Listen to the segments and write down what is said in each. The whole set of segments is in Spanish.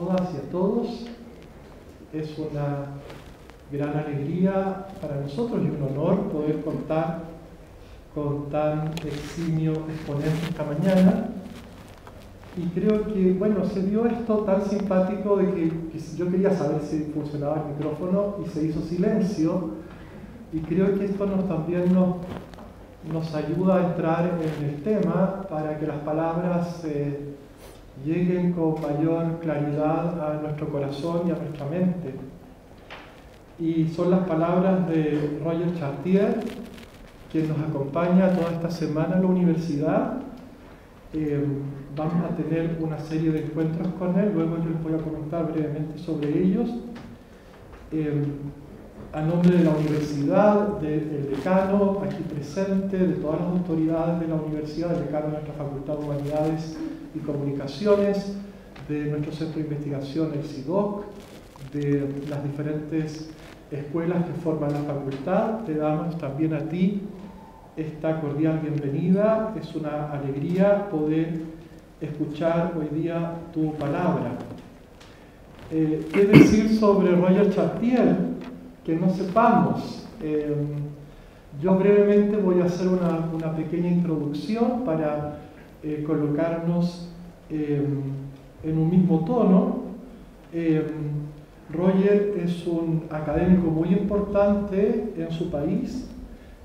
todas y a todos. Es una gran alegría para nosotros y un honor poder contar con tan eximio exponente esta mañana. Y creo que, bueno, se dio esto tan simpático de que yo quería saber si funcionaba el micrófono y se hizo silencio. Y creo que esto también nos ayuda a entrar en el tema para que las palabras lleguen con mayor claridad a nuestro corazón y a nuestra mente. Y son las palabras de Roger Chartier, quien nos acompaña toda esta semana en la universidad. Vamos a tener una serie de encuentros con él, luego yo les voy a comentar brevemente sobre ellos. A nombre de la universidad, del decano aquí presente, de todas las autoridades de la universidad, el decano de nuestra Facultad de Humanidades y Comunicaciones, de nuestro centro de investigación, el CIDOC, de las diferentes escuelas que forman la facultad, te damos también a ti esta cordial bienvenida. Es una alegría poder escuchar hoy día tu palabra. ¿Qué decir sobre Roger Chartier que no sepamos? Yo brevemente voy a hacer una pequeña introducción para colocarnos en un mismo tono. Roger es un académico muy importante en su país.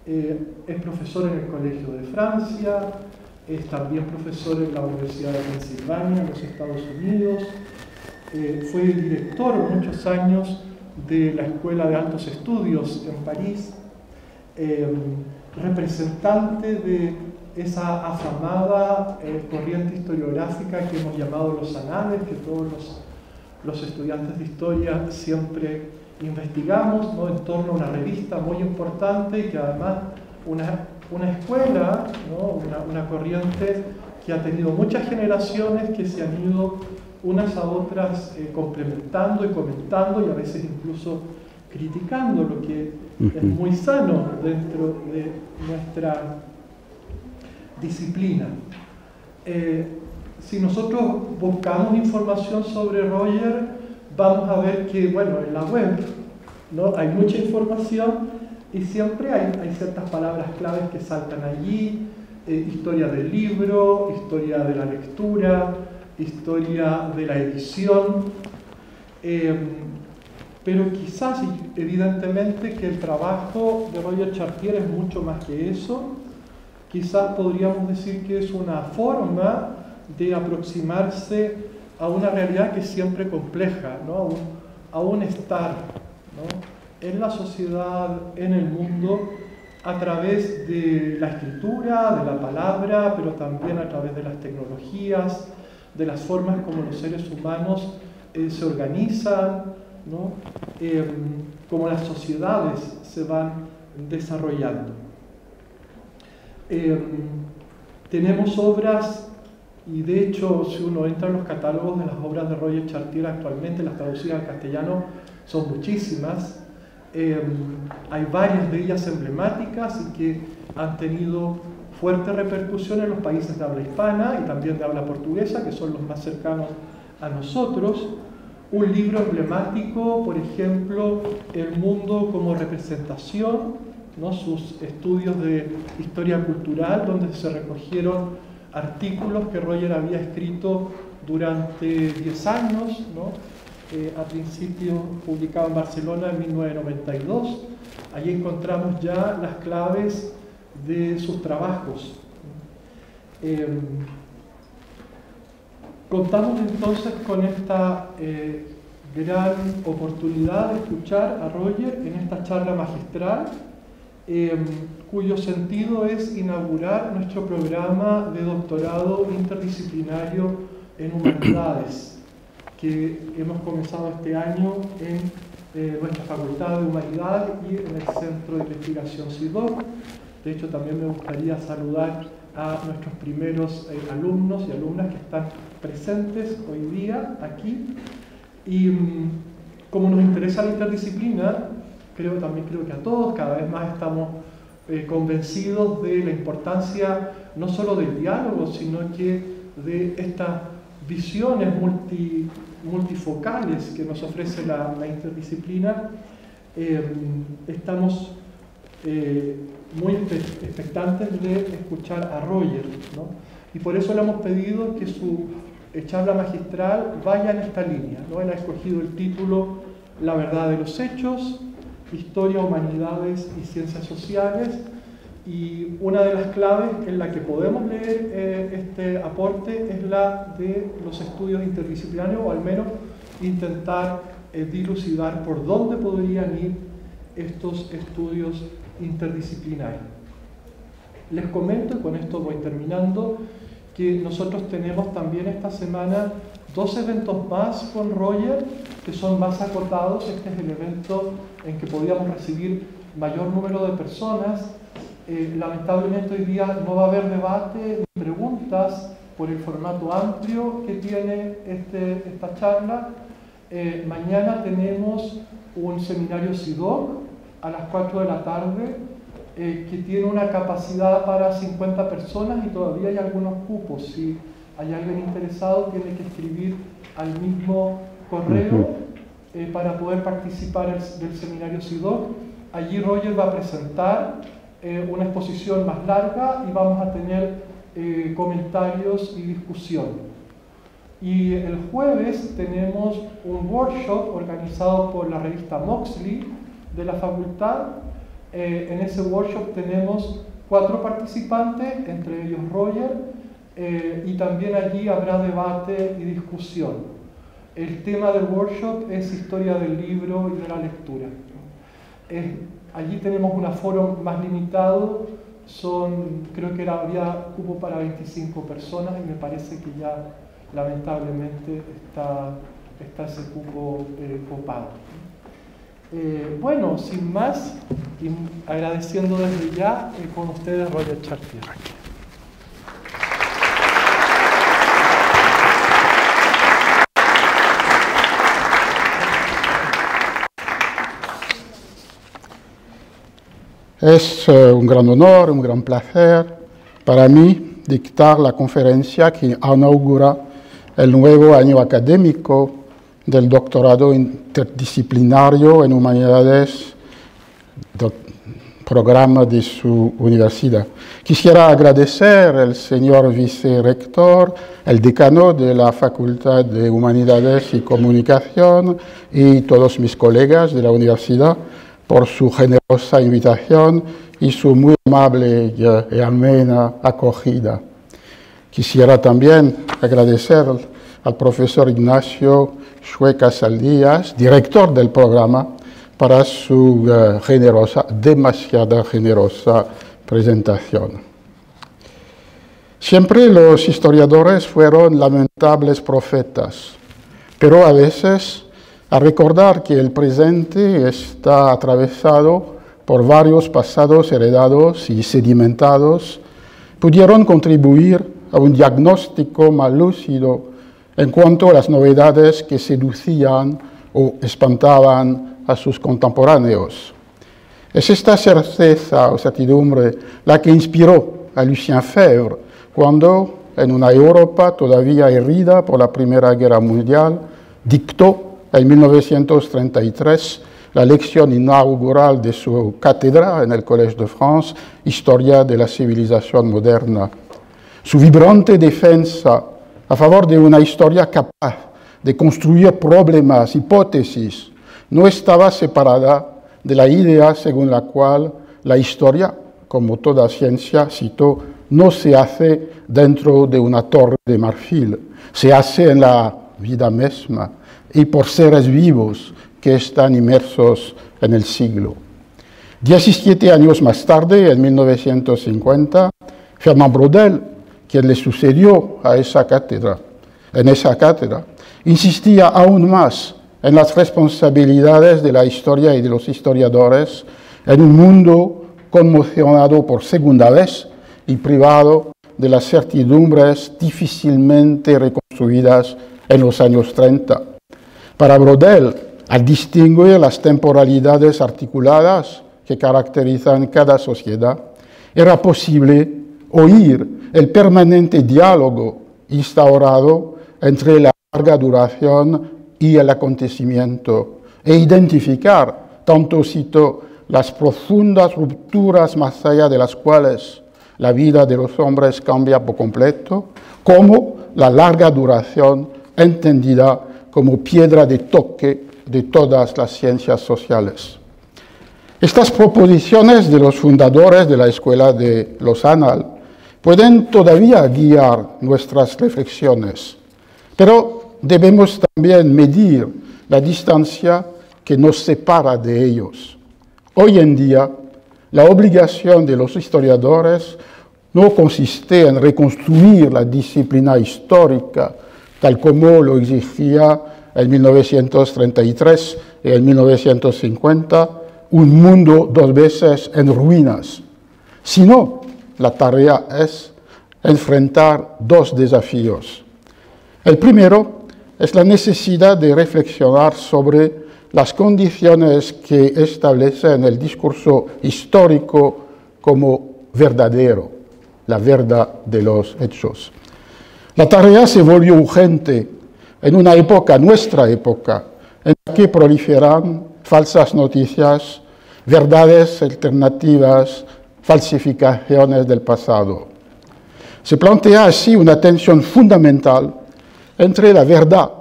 Es profesor en el Colegio de Francia, es también profesor en la Universidad de Pensilvania, en los Estados Unidos. Fue director muchos años de la Escuela de Altos Estudios en París, representante de esa afamada corriente historiográfica que hemos llamado los anales, que todos los estudiantes de historia siempre investigamos, ¿no?, en torno a una revista muy importante y que además una escuela, ¿no?, una corriente que ha tenido muchas generaciones que se han ido unas a otras complementando y comentando y a veces incluso criticando, lo que es muy sano dentro de nuestra disciplina. Si nosotros buscamos información sobre Roger, vamos a ver que, bueno, en la web, ¿no?, hay mucha información y siempre hay ciertas palabras claves que saltan allí: historia del libro, historia de la lectura, historia de la edición, pero quizás, evidentemente, que el trabajo de Roger Chartier es mucho más que eso. Quizás podríamos decir que es una forma de aproximarse a una realidad que es siempre compleja, ¿no?, a un estar, ¿no?, en la sociedad, en el mundo, a través de la escritura, de la palabra, pero también a través de las tecnologías, de las formas como los seres humanos se organizan, ¿no?, como las sociedades se van desarrollando. Tenemos obras, y de hecho, si uno entra en los catálogos de las obras de Roger Chartier actualmente, las traducidas al castellano son muchísimas. Hay varias de ellas emblemáticas y que han tenido fuerte repercusión en los países de habla hispana y también de habla portuguesa, que son los más cercanos a nosotros. Un libro emblemático, por ejemplo, El mundo como representación, ¿no?, sus estudios de historia cultural, donde se recogieron artículos que Roger había escrito durante 10 años, ¿no?, al principio publicado en Barcelona en 1992. Allí encontramos ya las claves de sus trabajos. Contamos entonces con esta gran oportunidad de escuchar a Roger en esta charla magistral, cuyo sentido es inaugurar nuestro programa de doctorado interdisciplinario en humanidades, que hemos comenzado este año en nuestra Facultad de Humanidades y en el Centro de Investigación CIDOC. De hecho, también me gustaría saludar a nuestros primeros alumnos y alumnas que están presentes hoy día aquí. Y como nos interesa la interdisciplina, también creo que a todos cada vez más estamos convencidos de la importancia no solo del diálogo, sino que de esta visiones multifocales que nos ofrece la interdisciplina, estamos muy expectantes de escuchar a Roger, ¿no? Y por eso le hemos pedido que su charla magistral vaya en esta línea, ¿no? Él ha escogido el título La verdad de los hechos, Historia, Humanidades y Ciencias Sociales, y una de las claves en la que podemos leer este aporte es la de los estudios interdisciplinarios, o al menos intentar dilucidar por dónde podrían ir estos estudios interdisciplinarios. Les comento, y con esto voy terminando, que nosotros tenemos también esta semana 2 eventos más con Roger, que son más acotados. Este es el evento en que podíamos recibir mayor número de personas. Lamentablemente hoy día no va a haber debate ni preguntas por el formato amplio que tiene esta charla. Mañana tenemos un seminario SIDOC a las 4 de la tarde, que tiene una capacidad para 50 personas y todavía hay algunos cupos. Si hay alguien interesado, tiene que escribir al mismo correo para poder participar del seminario SIDOC. Allí Roger va a presentar una exposición más larga y vamos a tener comentarios y discusión. Y el jueves tenemos un workshop organizado por la revista Moxley de la facultad. En ese workshop tenemos 4 participantes, entre ellos Roger, y también allí habrá debate y discusión. El tema del workshop es historia del libro y de la lectura. Allí tenemos un aforo más limitado, creo que había cupo para 25 personas y me parece que ya lamentablemente está ese cupo copado. Bueno, sin más, y agradeciendo desde ya con ustedes Roger Chartier. Es un gran honor, un gran placer para mí dictar la conferencia que inaugura el nuevo año académico del doctorado interdisciplinario en humanidades del programa de su universidad. Quisiera agradecer al señor vicerrector, el decano de la Facultad de Humanidades y Comunicación y todos mis colegas de la universidad por su generosa invitación y su muy amable y amena acogida. Quisiera también agradecer al profesor Ignacio Casaldías, director del programa, para su demasiado generosa presentación. Siempre los historiadores fueron lamentables profetas, pero a veces, a recordar que el presente está atravesado por varios pasados heredados y sedimentados, pudieron contribuir a un diagnóstico más lúcido en cuanto a las novedades que seducían o espantaban a sus contemporáneos. Es esta certeza o certidumbre la que inspiró a Lucien Febvre cuando, en una Europa todavía herida por la Primera Guerra Mundial, dictó en 1933 la lección inaugural de su cátedra en el Collège de France, Historia de la Civilización Moderna. Su vibrante defensa a favor de una historia capaz de construir problemas, hipótesis, no estaba separada de la idea según la cual la historia, como toda ciencia, citó, no se hace dentro de una torre de marfil, se hace en la vida misma y por seres vivos que están inmersos en el siglo. 17 años más tarde, en 1950, Fernand Braudel, quien le sucedió en esa cátedra, insistía aún más en las responsabilidades de la historia y de los historiadores en un mundo conmocionado por segunda vez y privado de las certidumbres difícilmente reconstruidas en los años 30. Para Braudel, al distinguir las temporalidades articuladas que caracterizan cada sociedad, era posible oír el permanente diálogo instaurado entre la larga duración y el acontecimiento, e identificar, tanto cito, las profundas rupturas más allá de las cuales la vida de los hombres cambia por completo, como la larga duración entendida como piedra de toque de todas las ciencias sociales. Estas proposiciones de los fundadores de la Escuela de Lausanne pueden todavía guiar nuestras reflexiones, pero debemos también medir la distancia que nos separa de ellos. Hoy en día, la obligación de los historiadores no consiste en reconstruir la disciplina histórica tal como lo exigía en 1933 y en 1950 un mundo dos veces en ruinas, sino la tarea es enfrentar dos desafíos. El primero es la necesidad de reflexionar sobre las condiciones que establecen el discurso histórico como verdadero, la verdad de los hechos. La tarea se volvió urgente en una época, nuestra época, en la que proliferan falsas noticias, verdades alternativas, falsificaciones del pasado. Se plantea así una tensión fundamental entre la verdad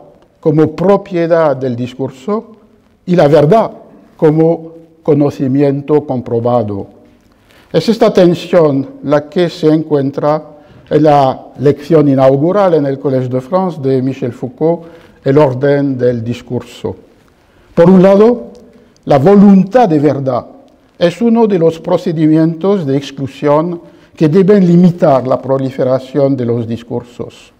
como propiedad del discurso y la verdad como conocimiento comprobado. Es esta tensión la que se encuentra en la lección inaugural en el Collège de France de Michel Foucault, El orden del discurso. Por un lado, la voluntad de verdad es uno de los procedimientos de exclusión que deben limitar la proliferación de los discursos.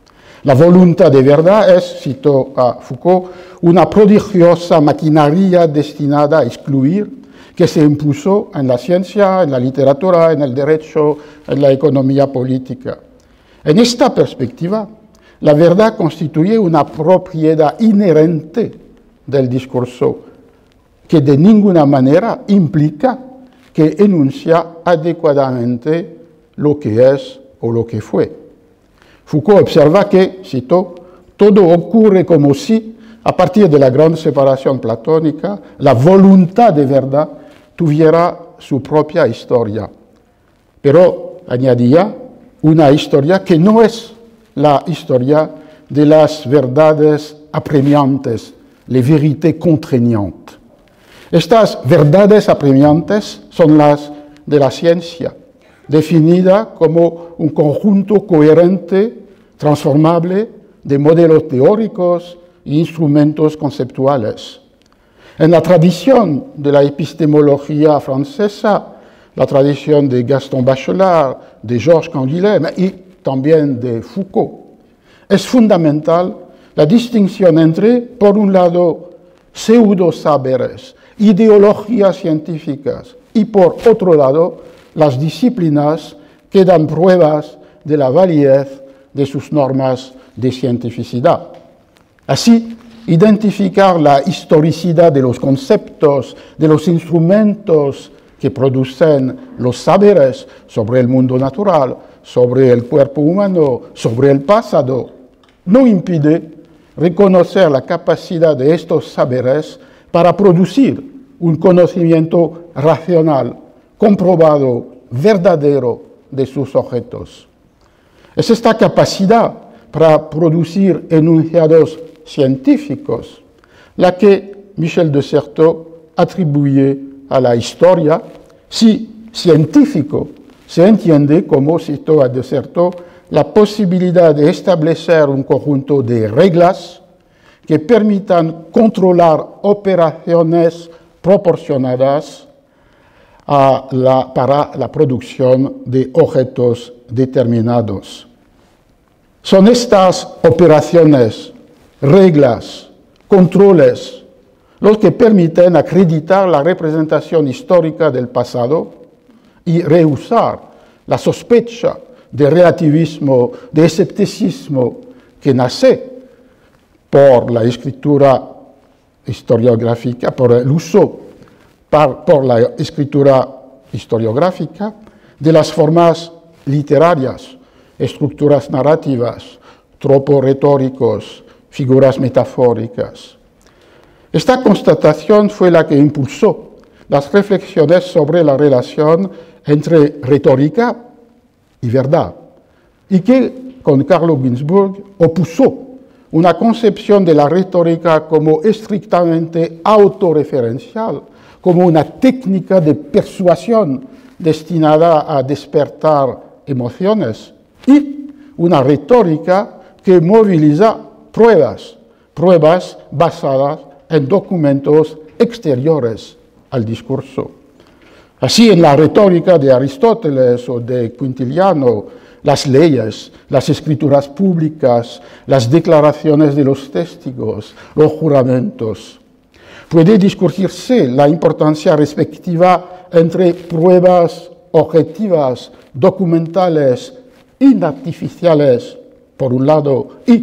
La voluntad de verdad es, cito a Foucault, una prodigiosa maquinaria destinada a excluir que se impuso en la ciencia, en la literatura, en el derecho, en la economía política. En esta perspectiva, la verdad constituye una propiedad inherente del discurso que de ninguna manera implica que enuncia adecuadamente lo que es o lo que fue. Foucault observa que, cito, todo ocurre como si, a partir de la gran separación platónica, la voluntad de verdad tuviera su propia historia. Pero, añadía, una historia que no es la historia de las verdades apremiantes, les vérités contraignantes. Estas verdades apremiantes son las de la ciencia, definida como un conjunto coherente, transformable, de modelos teóricos e instrumentos conceptuales. En la tradición de la epistemología francesa, la tradición de Gaston Bachelard, de Georges Canguilhem y también de Foucault, es fundamental la distinción entre, por un lado, pseudo-saberes, ideologías científicas, y por otro lado, las disciplinas que dan pruebas de la validez de sus normas de cientificidad. Así, identificar la historicidad de los conceptos, de los instrumentos que producen los saberes sobre el mundo natural, sobre el cuerpo humano, sobre el pasado, no impide reconocer la capacidad de estos saberes para producir un conocimiento racional, comprobado, verdadero de sus objetos. Es esta capacidad para producir enunciados científicos la que Michel de Certeau atribuye a la historia, si científico se entiende como, citó a de Certeau, la posibilidad de establecer un conjunto de reglas que permitan controlar operaciones proporcionadas para la producción de objetos determinados. Son estas operaciones, reglas, controles, los que permiten acreditar la representación histórica del pasado y rehusar la sospecha de relativismo, de escepticismo que nace por la escritura historiográfica, por el uso por la escritura historiográfica de las formas literarias, estructuras narrativas, tropos retóricos, figuras metafóricas. Esta constatación fue la que impulsó las reflexiones sobre la relación entre retórica y verdad, y que, con Carlo Ginzburg, opuso una concepción de la retórica como estrictamente autorreferencial, como una técnica de persuasión destinada a despertar emociones, y una retórica que moviliza pruebas basadas en documentos exteriores al discurso. Así, en la retórica de Aristóteles o de Quintiliano, las leyes, las escrituras públicas, las declaraciones de los testigos, los juramentos. Puede discutirse la importancia respectiva entre pruebas objetivas, documentales, inartificiales, por un lado, y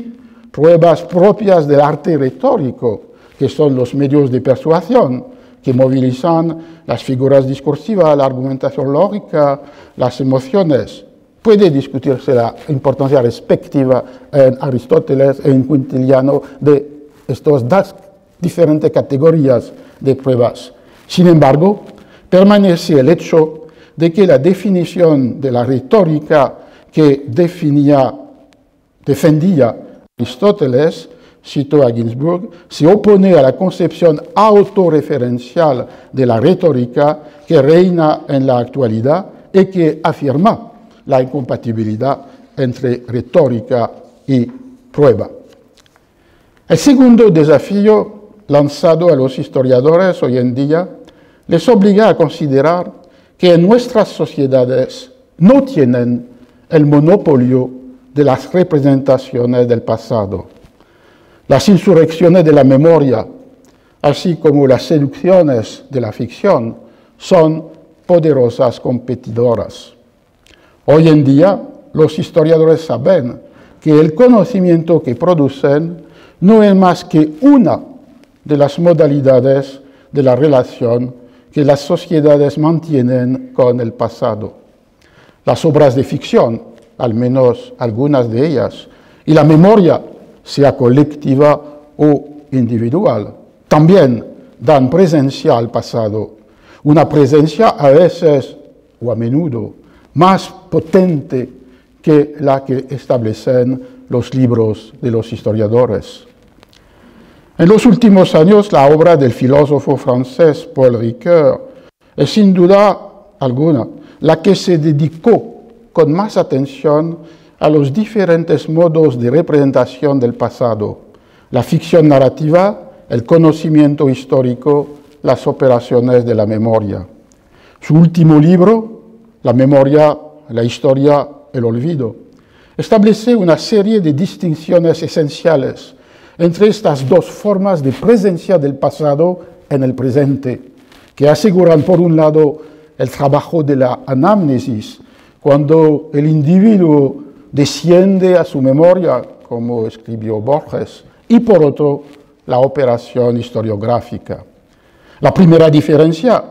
pruebas propias del arte retórico, que son los medios de persuasión, que movilizan las figuras discursivas, la argumentación lógica, las emociones. Puede discutirse la importancia respectiva en Aristóteles e en Quintiliano de estas dos diferentes categorías de pruebas. Sin embargo, permanece el hecho de que la definición de la retórica que defendía Aristóteles, citó a Ginzburg, se opone a la concepción autorreferencial de la retórica que reina en la actualidad y que afirma la incompatibilidad entre retórica y prueba. El segundo desafío lanzado a los historiadores hoy en día les obliga a considerar que en nuestras sociedades no tienen el monopolio de las representaciones del pasado. Las insurrecciones de la memoria, así como las seducciones de la ficción, son poderosas competidoras. Hoy en día, los historiadores saben que el conocimiento que producen no es más que una de las modalidades de la relación que las sociedades mantienen con el pasado. Las obras de ficción, al menos algunas de ellas, y la memoria, sea colectiva o individual, también dan presencia al pasado, una presencia a veces o a menudo más potente que la que establecen los libros de los historiadores. En los últimos años, la obra del filósofo francés Paul Ricoeur es sin duda alguna la que se dedicó con más atención a los diferentes modos de representación del pasado, la ficción narrativa, el conocimiento histórico, las operaciones de la memoria. Su último libro, La memoria, la historia, el olvido, establece una serie de distinciones esenciales entre estas dos formas de presencia del pasado en el presente, que aseguran, por un lado, el trabajo de la anamnesis, cuando el individuo desciende a su memoria, como escribió Borges, y por otro, la operación historiográfica. La primera diferencia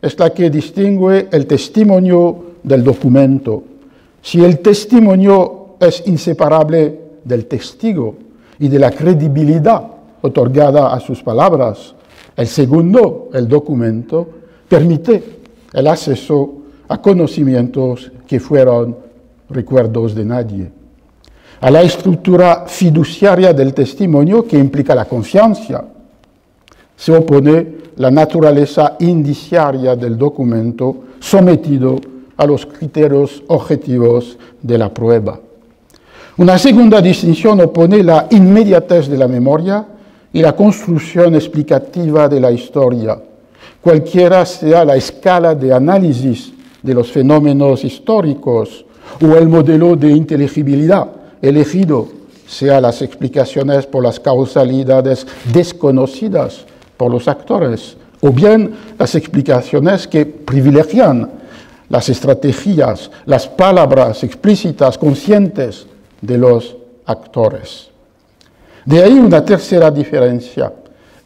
es la que distingue el testimonio del documento. Si el testimonio es inseparable del testigo y de la credibilidad otorgada a sus palabras, el segundo, el documento, permite el acceso a conocimientos que fueron recuerdos de nadie. A la estructura fiduciaria del testimonio, que implica la confianza, se opone la naturaleza indiciaria del documento sometido a los criterios objetivos de la prueba. Una segunda distinción opone la inmediatez de la memoria y la construcción explicativa de la historia, cualquiera sea la escala de análisis de los fenómenos históricos o el modelo de inteligibilidad elegido, sea las explicaciones por las causalidades desconocidas por los actores, o bien las explicaciones que privilegian las estrategias, las palabras explícitas, conscientes de los actores. De ahí una tercera diferencia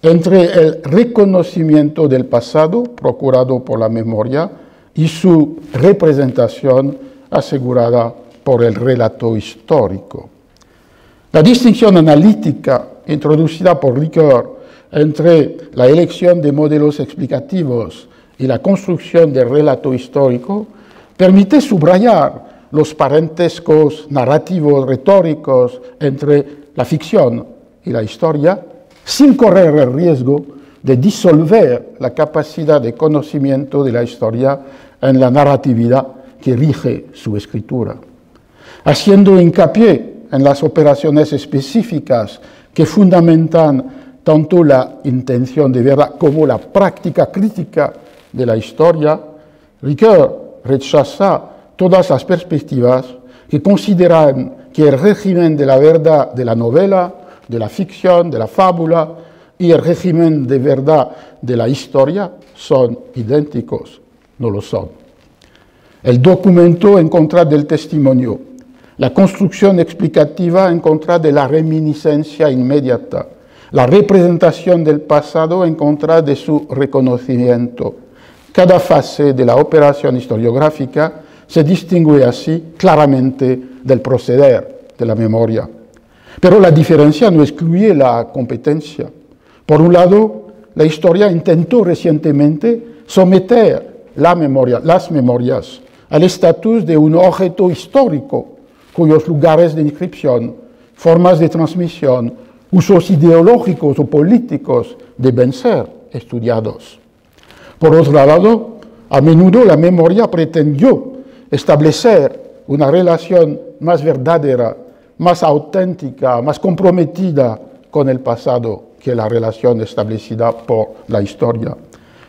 entre el reconocimiento del pasado procurado por la memoria y su representación asegurada por el relato histórico. La distinción analítica introducida por Ricoeur entre la elección de modelos explicativos y la construcción del relato histórico permite subrayar los parentescos narrativos retóricos entre la ficción y la historia sin correr el riesgo de disolver la capacidad de conocimiento de la historia en la narratividad que rige su escritura, haciendo hincapié en las operaciones específicas que fundamentan tanto la intención de verdad como la práctica crítica de la historia. Ricoeur rechaza todas las perspectivas que consideran que el régimen de la verdad de la novela, de la ficción, de la fábula y el régimen de verdad de la historia son idénticos. No lo son. El documento en contra del testimonio, la construcción explicativa en contra de la reminiscencia inmediata, la representación del pasado en contra de su reconocimiento. Cada fase de la operación historiográfica se distingue así claramente del proceder de la memoria. Pero la diferencia no excluye la competencia. Por un lado, la historia intentó recientemente someter las memorias al estatus de un objeto histórico, cuyos lugares de inscripción, formas de transmisión, usos ideológicos o políticos deben ser estudiados. Por otro lado, a menudo la memoria pretendió establecer una relación más verdadera, más auténtica, más comprometida con el pasado que la relación establecida por la historia.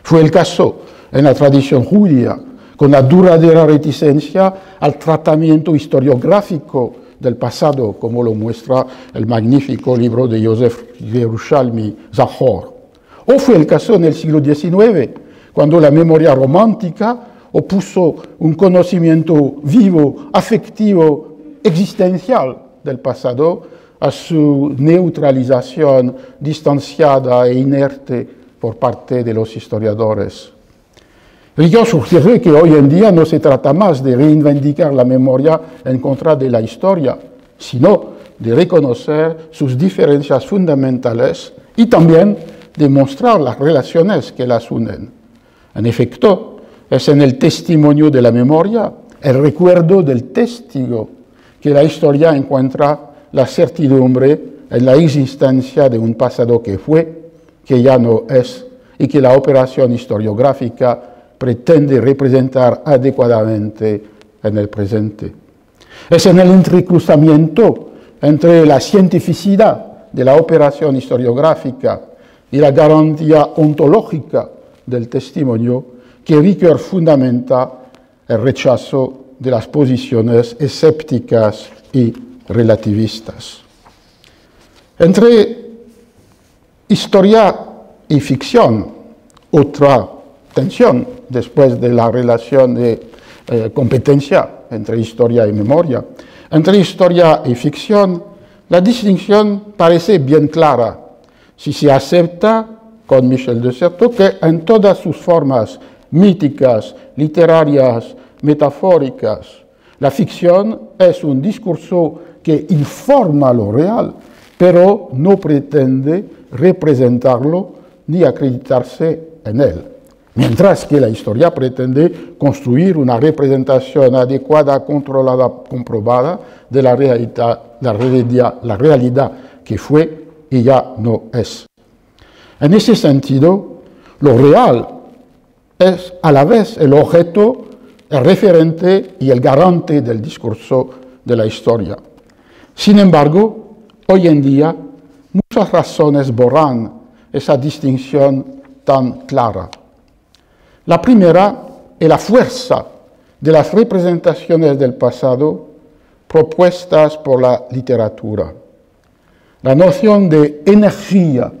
Fue el caso en la tradición judía, con la duradera reticencia al tratamiento historiográfico del pasado, como lo muestra el magnífico libro de Yosef Yerushalmi, Zahor. O fue el caso en el siglo XIX, cuando la memoria romántica opuso un conocimiento vivo, afectivo, existencial del pasado a su neutralización distanciada e inerte por parte de los historiadores. Ricoeur sugiere que hoy en día no se trata más de reivindicar la memoria en contra de la historia, sino de reconocer sus diferencias fundamentales y también de mostrar las relaciones que las unen. En efecto, es en el testimonio de la memoria, el recuerdo del testigo, que la historia encuentra la certidumbre en la existencia de un pasado que fue, que ya no es, y que la operación historiográfica pretende representar adecuadamente en el presente. Es en el entrecruzamiento entre la cientificidad de la operación historiográfica y la garantía ontológica del testimonio que Ricoeur fundamenta el rechazo de las posiciones escépticas y relativistas. Entre historia y ficción, otra tensión después de la relación de competencia entre historia y memoria. Entre historia y ficción, la distinción parece bien clara si se acepta, con Michel de Certeau, que en todas sus formas míticas, literarias, metafóricas, la ficción es un discurso que informa lo real, pero no pretende representarlo ni acreditarse en él. Mientras que la historia pretende construir una representación adecuada, controlada, comprobada de la realidad que fue y ya no es. En ese sentido, lo real es a la vez el objeto, el referente y el garante del discurso de la historia. Sin embargo, hoy en día, muchas razones borran esa distinción tan clara. La primera es la fuerza de las representaciones del pasado propuestas por la literatura. La noción de energía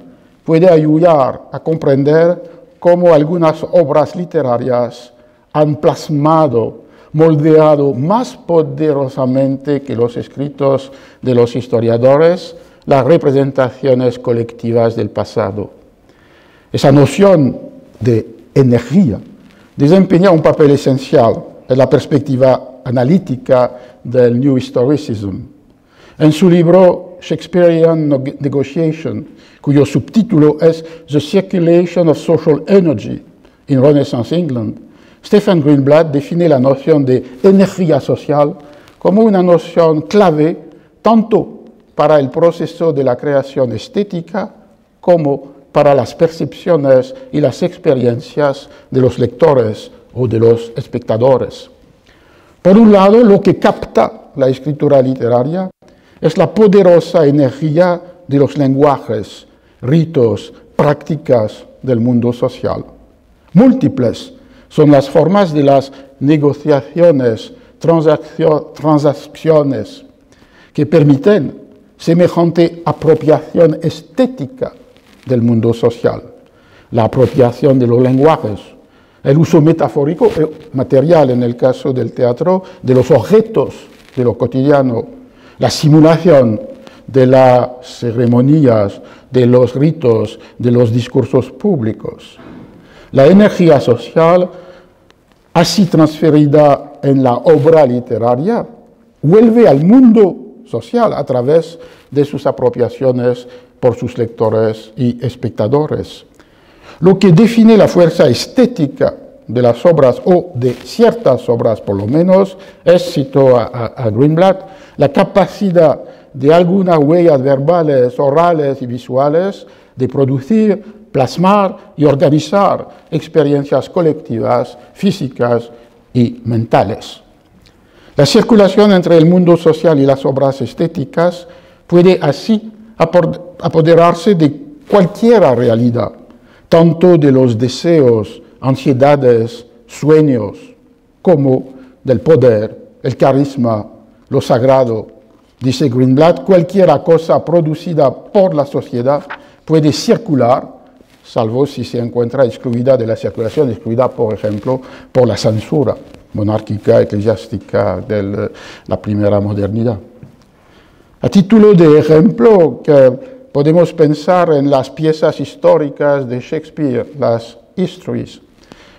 puede ayudar a comprender cómo algunas obras literarias han plasmado, moldeado más poderosamente que los escritos de los historiadores las representaciones colectivas del pasado. Esa noción de energía desempeña un papel esencial en la perspectiva analítica del New Historicism. En su libro Shakespearean Negotiation, cuyo subtítulo es The Circulation of Social Energy in Renaissance England, Stephen Greenblatt define la noción de energía social como una noción clave tanto para el proceso de la creación estética como para las percepciones y las experiencias de los lectores o de los espectadores. Por un lado, lo que capta la escritura literaria es la poderosa energía de los lenguajes, ritos, prácticas del mundo social. Múltiples son las formas de las negociaciones, transacciones que permiten semejante apropiación estética del mundo social. La apropiación de los lenguajes, el uso metafórico y material en el caso del teatro de los objetos de lo cotidiano, la simulación de las ceremonias, de los ritos, de los discursos públicos. La energía social, así transferida en la obra literaria, vuelve al mundo social a través de sus apropiaciones por sus lectores y espectadores. Lo que define la fuerza estética de las obras, o de ciertas obras por lo menos, es, cito a Greenblatt, la capacidad de algunas huellas verbales, orales y visuales de producir, plasmar y organizar experiencias colectivas, físicas y mentales. La circulación entre el mundo social y las obras estéticas puede así apoderarse de cualquier realidad, tanto de los deseos, ansiedades, sueños, como del poder, el carisma, lo sagrado. Dice Greenblatt, cualquier cosa producida por la sociedad puede circular, salvo si se encuentra excluida de la circulación, excluida, por ejemplo, por la censura monárquica, eclesiástica de la primera modernidad. A título de ejemplo, que podemos pensar en las piezas históricas de Shakespeare, las histories,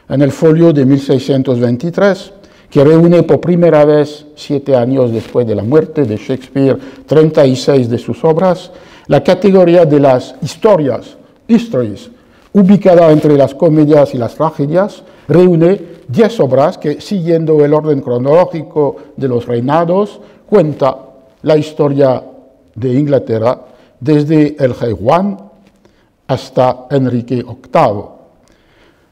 en el folio de 1623, que reúne por primera vez, 7 años después de la muerte de Shakespeare, 36 de sus obras, la categoría de las historias, histories, ubicada entre las comedias y las tragedias, reúne 10 obras que, siguiendo el orden cronológico de los reinados, cuenta la historia de Inglaterra desde el rey Juan hasta Enrique VIII.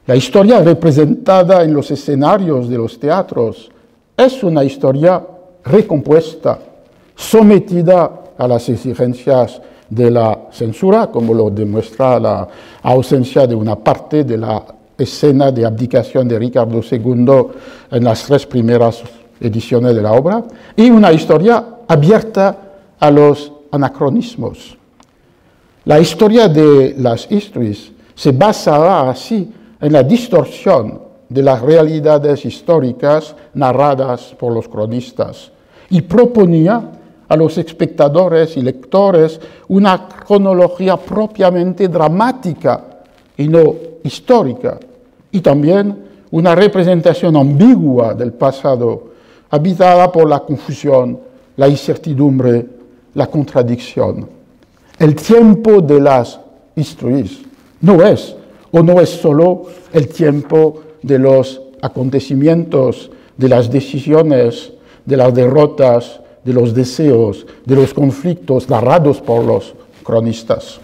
La historia representada en los escenarios de los teatros es una historia recompuesta, sometida a las exigencias de la censura, como lo demuestra la ausencia de una parte de la escena de abdicación de Ricardo II en las 3 primeras ediciones de la obra, y una historia abierta a los anacronismos. La historia de las historias se basaba así en la distorsión de las realidades históricas narradas por los cronistas y proponía a los espectadores y lectores una cronología propiamente dramática y no histórica, y también una representación ambigua del pasado, habitada por la confusión, la incertidumbre, la contradicción. El tiempo de las historias no es solo el tiempo de los acontecimientos, de las decisiones, de las derrotas, de los deseos, de los conflictos narrados por los cronistas.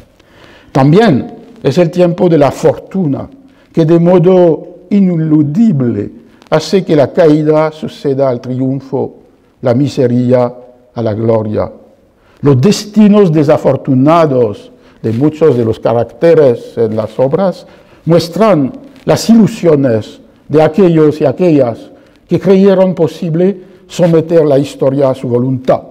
También es el tiempo de la fortuna, que de modo ineludible hace que la caída suceda al triunfo, la miseria a la gloria. Los destinos desafortunados de muchos de los caracteres en las obras muestran las ilusiones de aquellos y aquellas que creyeron posible someter la historia a su voluntad,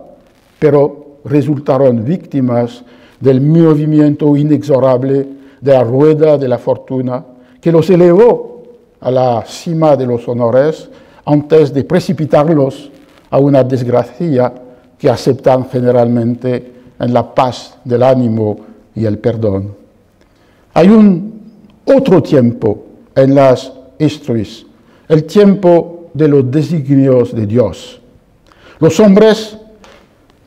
pero resultaron víctimas del movimiento inexorable de la rueda de la fortuna que los elevó a la cima de los honores antes de precipitarlos a una desgracia que aceptan generalmente en la paz del ánimo y el perdón. Hay un otro tiempo en las historias, el tiempo de los designios de Dios. Los hombres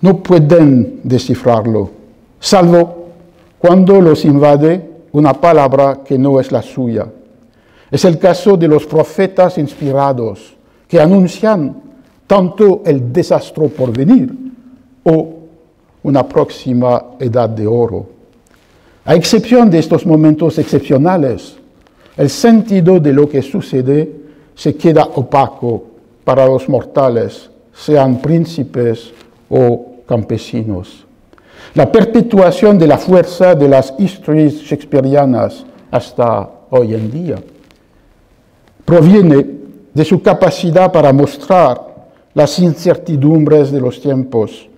no pueden descifrarlo, salvo cuando los invade una palabra que no es la suya. Es el caso de los profetas inspirados, que anuncian tanto el desastre por venir o una próxima edad de oro. A excepción de estos momentos excepcionales, el sentido de lo que sucede se queda opaco para los mortales, sean príncipes o campesinos. La perpetuación de la fuerza de las historias shakespearianas hasta hoy en día proviene de su capacidad para mostrar las incertidumbres de los tiempos,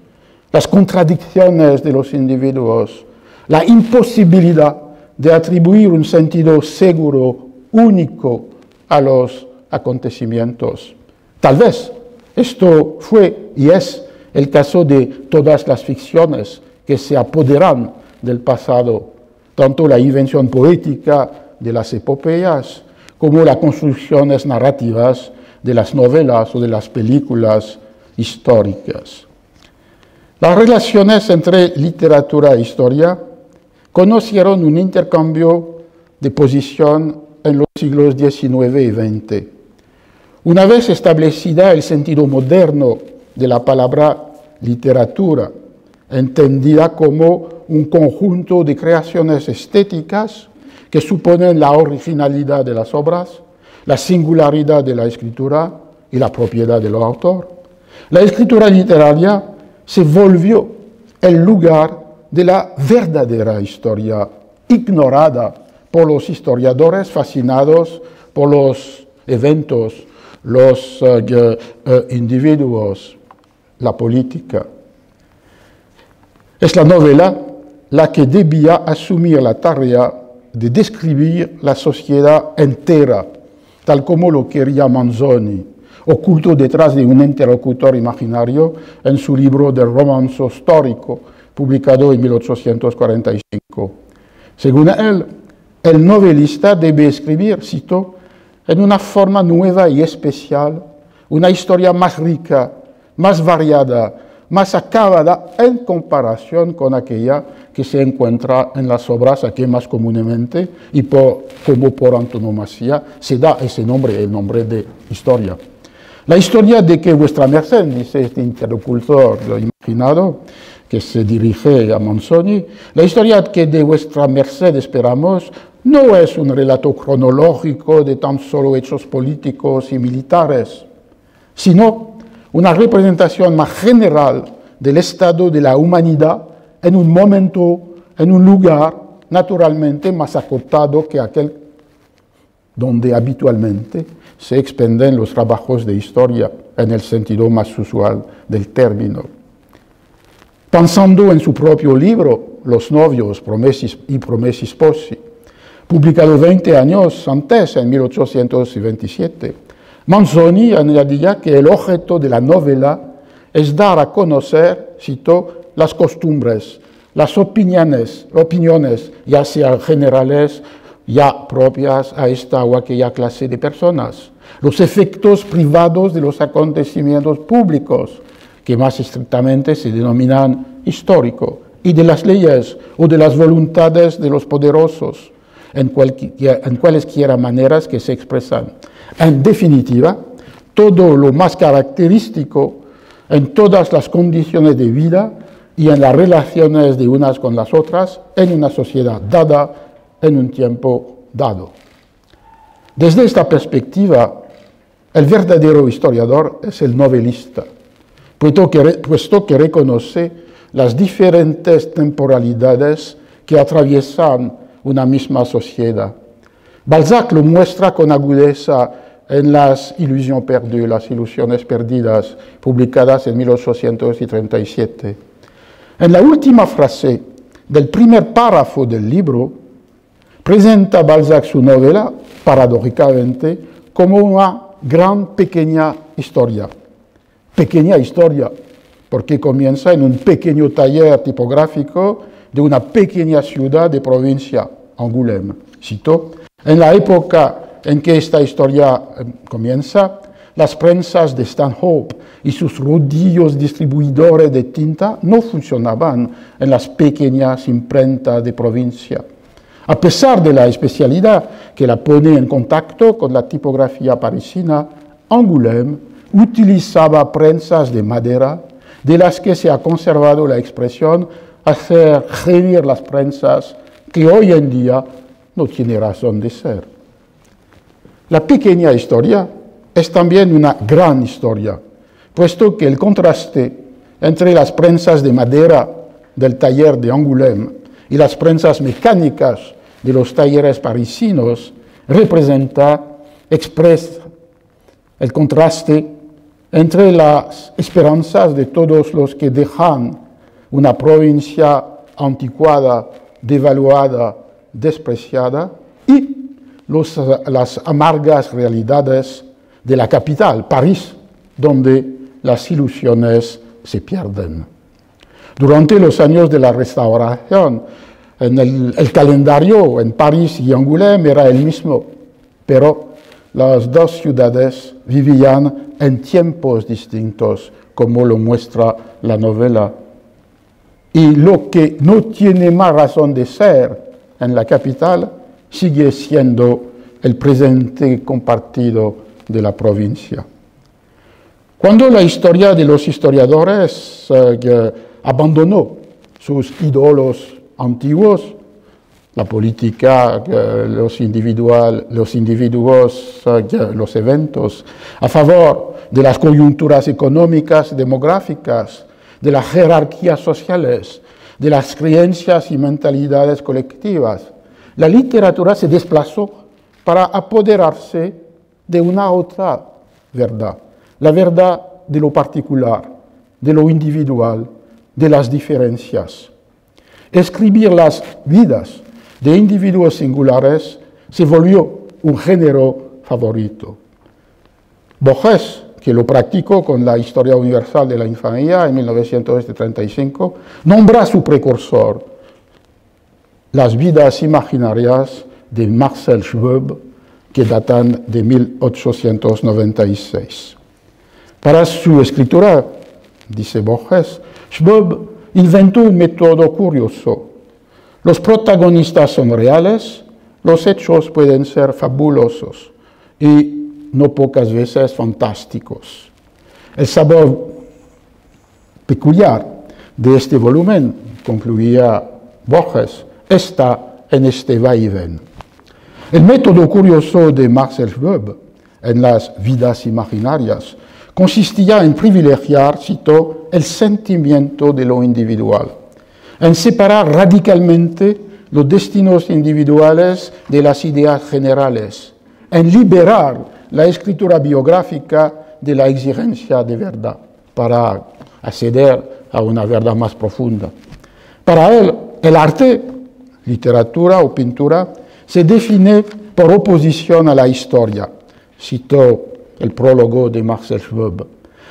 las contradicciones de los individuos, la imposibilidad de atribuir un sentido seguro, único a los acontecimientos. Tal vez esto fue y es el caso de todas las ficciones que se apoderan del pasado, tanto la invención poética de las epopeyas como las construcciones narrativas de las novelas o de las películas históricas. Las relaciones entre literatura e historia conocieron un intercambio de posición en los siglos XIX y XX. Una vez establecida el sentido moderno de la palabra literatura, entendida como un conjunto de creaciones estéticas que suponen la originalidad de las obras, la singularidad de la escritura y la propiedad del autor, la escritura literaria se volvió el lugar de la verdadera historia, ignorada por los historiadores fascinados por los eventos, los individuos, la política. Es la novela la que debía asumir la tarea de describir la sociedad entera, tal como lo quería Manzoni, oculto detrás de un interlocutor imaginario en su libro del romanzo histórico, publicado en 1845. Según él, el novelista debe escribir, cito, en una forma nueva y especial, una historia más rica, más variada, más acabada en comparación con aquella que se encuentra en las obras a que más comúnmente y como por antonomasia se da ese nombre, el nombre de historia. La historia de que vuestra merced, dice este interlocutor imaginado, que se dirige a Manzoni, la historia que de vuestra merced esperamos no es un relato cronológico de tan solo hechos políticos y militares, sino una representación más general del estado de la humanidad en un momento, en un lugar naturalmente más acotado que aquel donde habitualmente se expenden los trabajos de historia en el sentido más usual del término. Pensando en su propio libro, Los novios, Promessi y Promessi Sposi, publicado 20 años antes, en 1827, Manzoni añadía que el objeto de la novela es dar a conocer, cito, las costumbres, las opiniones, ya sean generales, ya propias a esta o aquella clase de personas, los efectos privados de los acontecimientos públicos, que más estrictamente se denominan históricos, y de las leyes o de las voluntades de los poderosos, en cualesquiera maneras que se expresan. En definitiva, todo lo más característico en todas las condiciones de vida y en las relaciones de unas con las otras en una sociedad dada, en un tiempo dado. Desde esta perspectiva, el verdadero historiador es el novelista, puesto que reconoce las diferentes temporalidades que atraviesan una misma sociedad. Balzac lo muestra con agudeza en Las Illusions perdues, las ilusiones perdidas, publicadas en 1837. En la última frase del primer párrafo del libro, presenta Balzac su novela, paradójicamente, como una gran pequeña historia. Pequeña historia, porque comienza en un pequeño taller tipográfico de una pequeña ciudad de provincia, Angoulême. Cito, en la época en que esta historia comienza, las prensas de Stanhope y sus rodillos distribuidores de tinta no funcionaban en las pequeñas imprentas de provincia. A pesar de la especialidad que la pone en contacto con la tipografía parisina, Angoulême utilizaba prensas de madera, de las que se ha conservado la expresión hacer gemir las prensas, que hoy en día no tiene razón de ser. La pequeña historia es también una gran historia, puesto que el contraste entre las prensas de madera del taller de Angoulême y las prensas mecánicas de los talleres parisinos expresa el contraste entre las esperanzas de todos los que dejan una provincia anticuada, devaluada, despreciada, y las amargas realidades de la capital, París, donde las ilusiones se pierden. Durante los años de la Restauración, el calendario en París y Angoulême era el mismo, pero las dos ciudades vivían en tiempos distintos, como lo muestra la novela. Y lo que no tiene más razón de ser en la capital sigue siendo el presente compartido de la provincia. Cuando la historia de los historiadores abandonó sus ídolos antiguos, la política, los individuos, los eventos, a favor de las coyunturas económicas, demográficas, de las jerarquías sociales, de las creencias y mentalidades colectivas, la literatura se desplazó para apoderarse de una otra verdad, la verdad de lo particular, de lo individual, de las diferencias. Escribir las vidas de individuos singulares se volvió un género favorito. Borges, que lo practicó con la Historia Universal de la Infancia en 1935, nombra a su precursor, Las vidas imaginarias de Marcel Schwob, que datan de 1896. Para su escritura, dice Borges, Schwob inventó un método curioso. Los protagonistas son reales, los hechos pueden ser fabulosos y no pocas veces fantásticos. El sabor peculiar de este volumen, concluía Borges, está en este vaivén. El método curioso de Marcel Schwob en las vidas imaginarias consistía en privilegiar, cito, el sentimiento de lo individual, en separar radicalmente los destinos individuales de las ideas generales, en liberar la escritura biográfica de la exigencia de verdad, para acceder a una verdad más profunda. Para él, el arte, literatura o pintura, se define por oposición a la historia. Cito el prólogo de Marcel Schwob.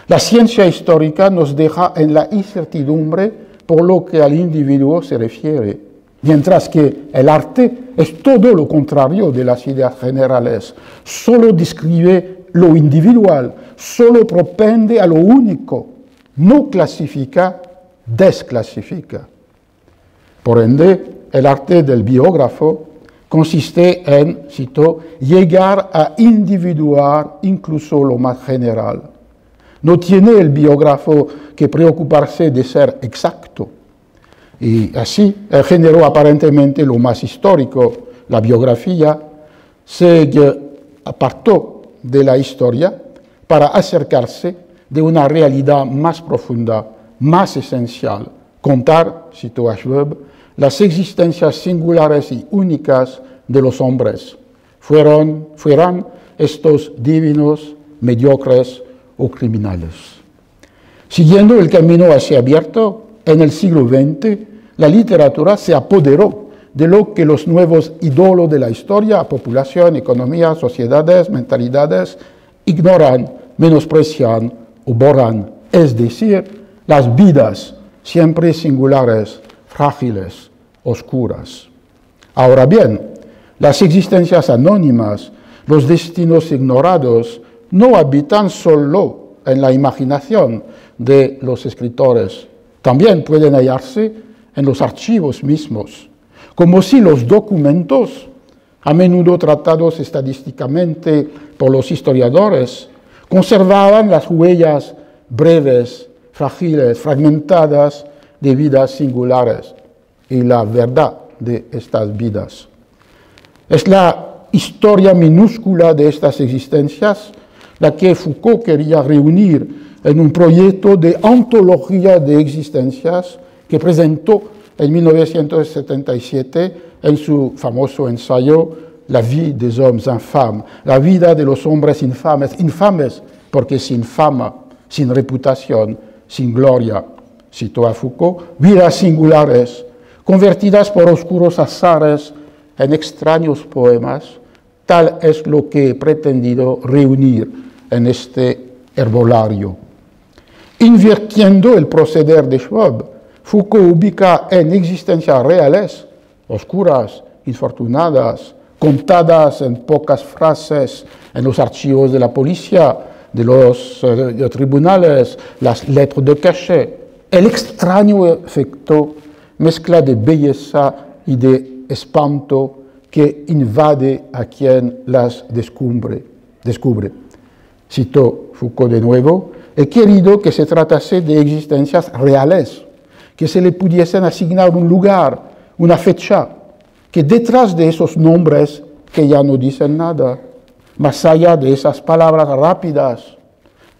La ciencia histórica nos deja en la incertidumbre por lo que al individuo se refiere, mientras que el arte es todo lo contrario de las ideas generales. Solo describe lo individual, solo propende a lo único, no clasifica, desclasifica. Por ende, el arte del biógrafo consiste en, cito, llegar a individuar incluso lo más general. No tiene el biógrafo que preocuparse de ser exacto. Y así, el género aparentemente lo más histórico, la biografía, se apartó de la historia para acercarse de una realidad más profunda, más esencial, contar, cito a Schwob, las existencias singulares y únicas de los hombres, fueran estos divinos, mediocres o criminales. Siguiendo el camino hacia abierto, en el siglo XX, la literatura se apoderó de lo que los nuevos ídolos de la historia, población, economía, sociedades, mentalidades, ignoran, menosprecian o borran, es decir, las vidas siempre singulares, frágiles, oscuras. Ahora bien, las existencias anónimas, los destinos ignorados, no habitan solo en la imaginación de los escritores, también pueden hallarse en los archivos mismos, como si los documentos, a menudo tratados estadísticamente por los historiadores, conservaban las huellas breves, frágiles, fragmentadas de vidas singulares y la verdad de estas vidas. Es la historia minúscula de estas existencias la que Foucault quería reunir en un proyecto de antología de existencias que presentó en 1977 en su famoso ensayo La vie des hommes infâmes, la vida de los hombres infames, infames porque sin fama, sin reputación, sin gloria, citó a Foucault, vidas singulares, convertidas por oscuros azares en extraños poemas, tal es lo que he pretendido reunir en este herbolario. Invirtiendo el proceder de Schwab, Foucault ubica en existencias reales, oscuras, infortunadas, contadas en pocas frases en los archivos de la policía, de los tribunales, las letras de cachet, el extraño efecto, mezcla de belleza y de espanto que invade a quien las descubre. Citó Foucault de nuevo, he querido que se tratase de existencias reales, que se le pudiesen asignar un lugar, una fecha, que detrás de esos nombres que ya no dicen nada, más allá de esas palabras rápidas,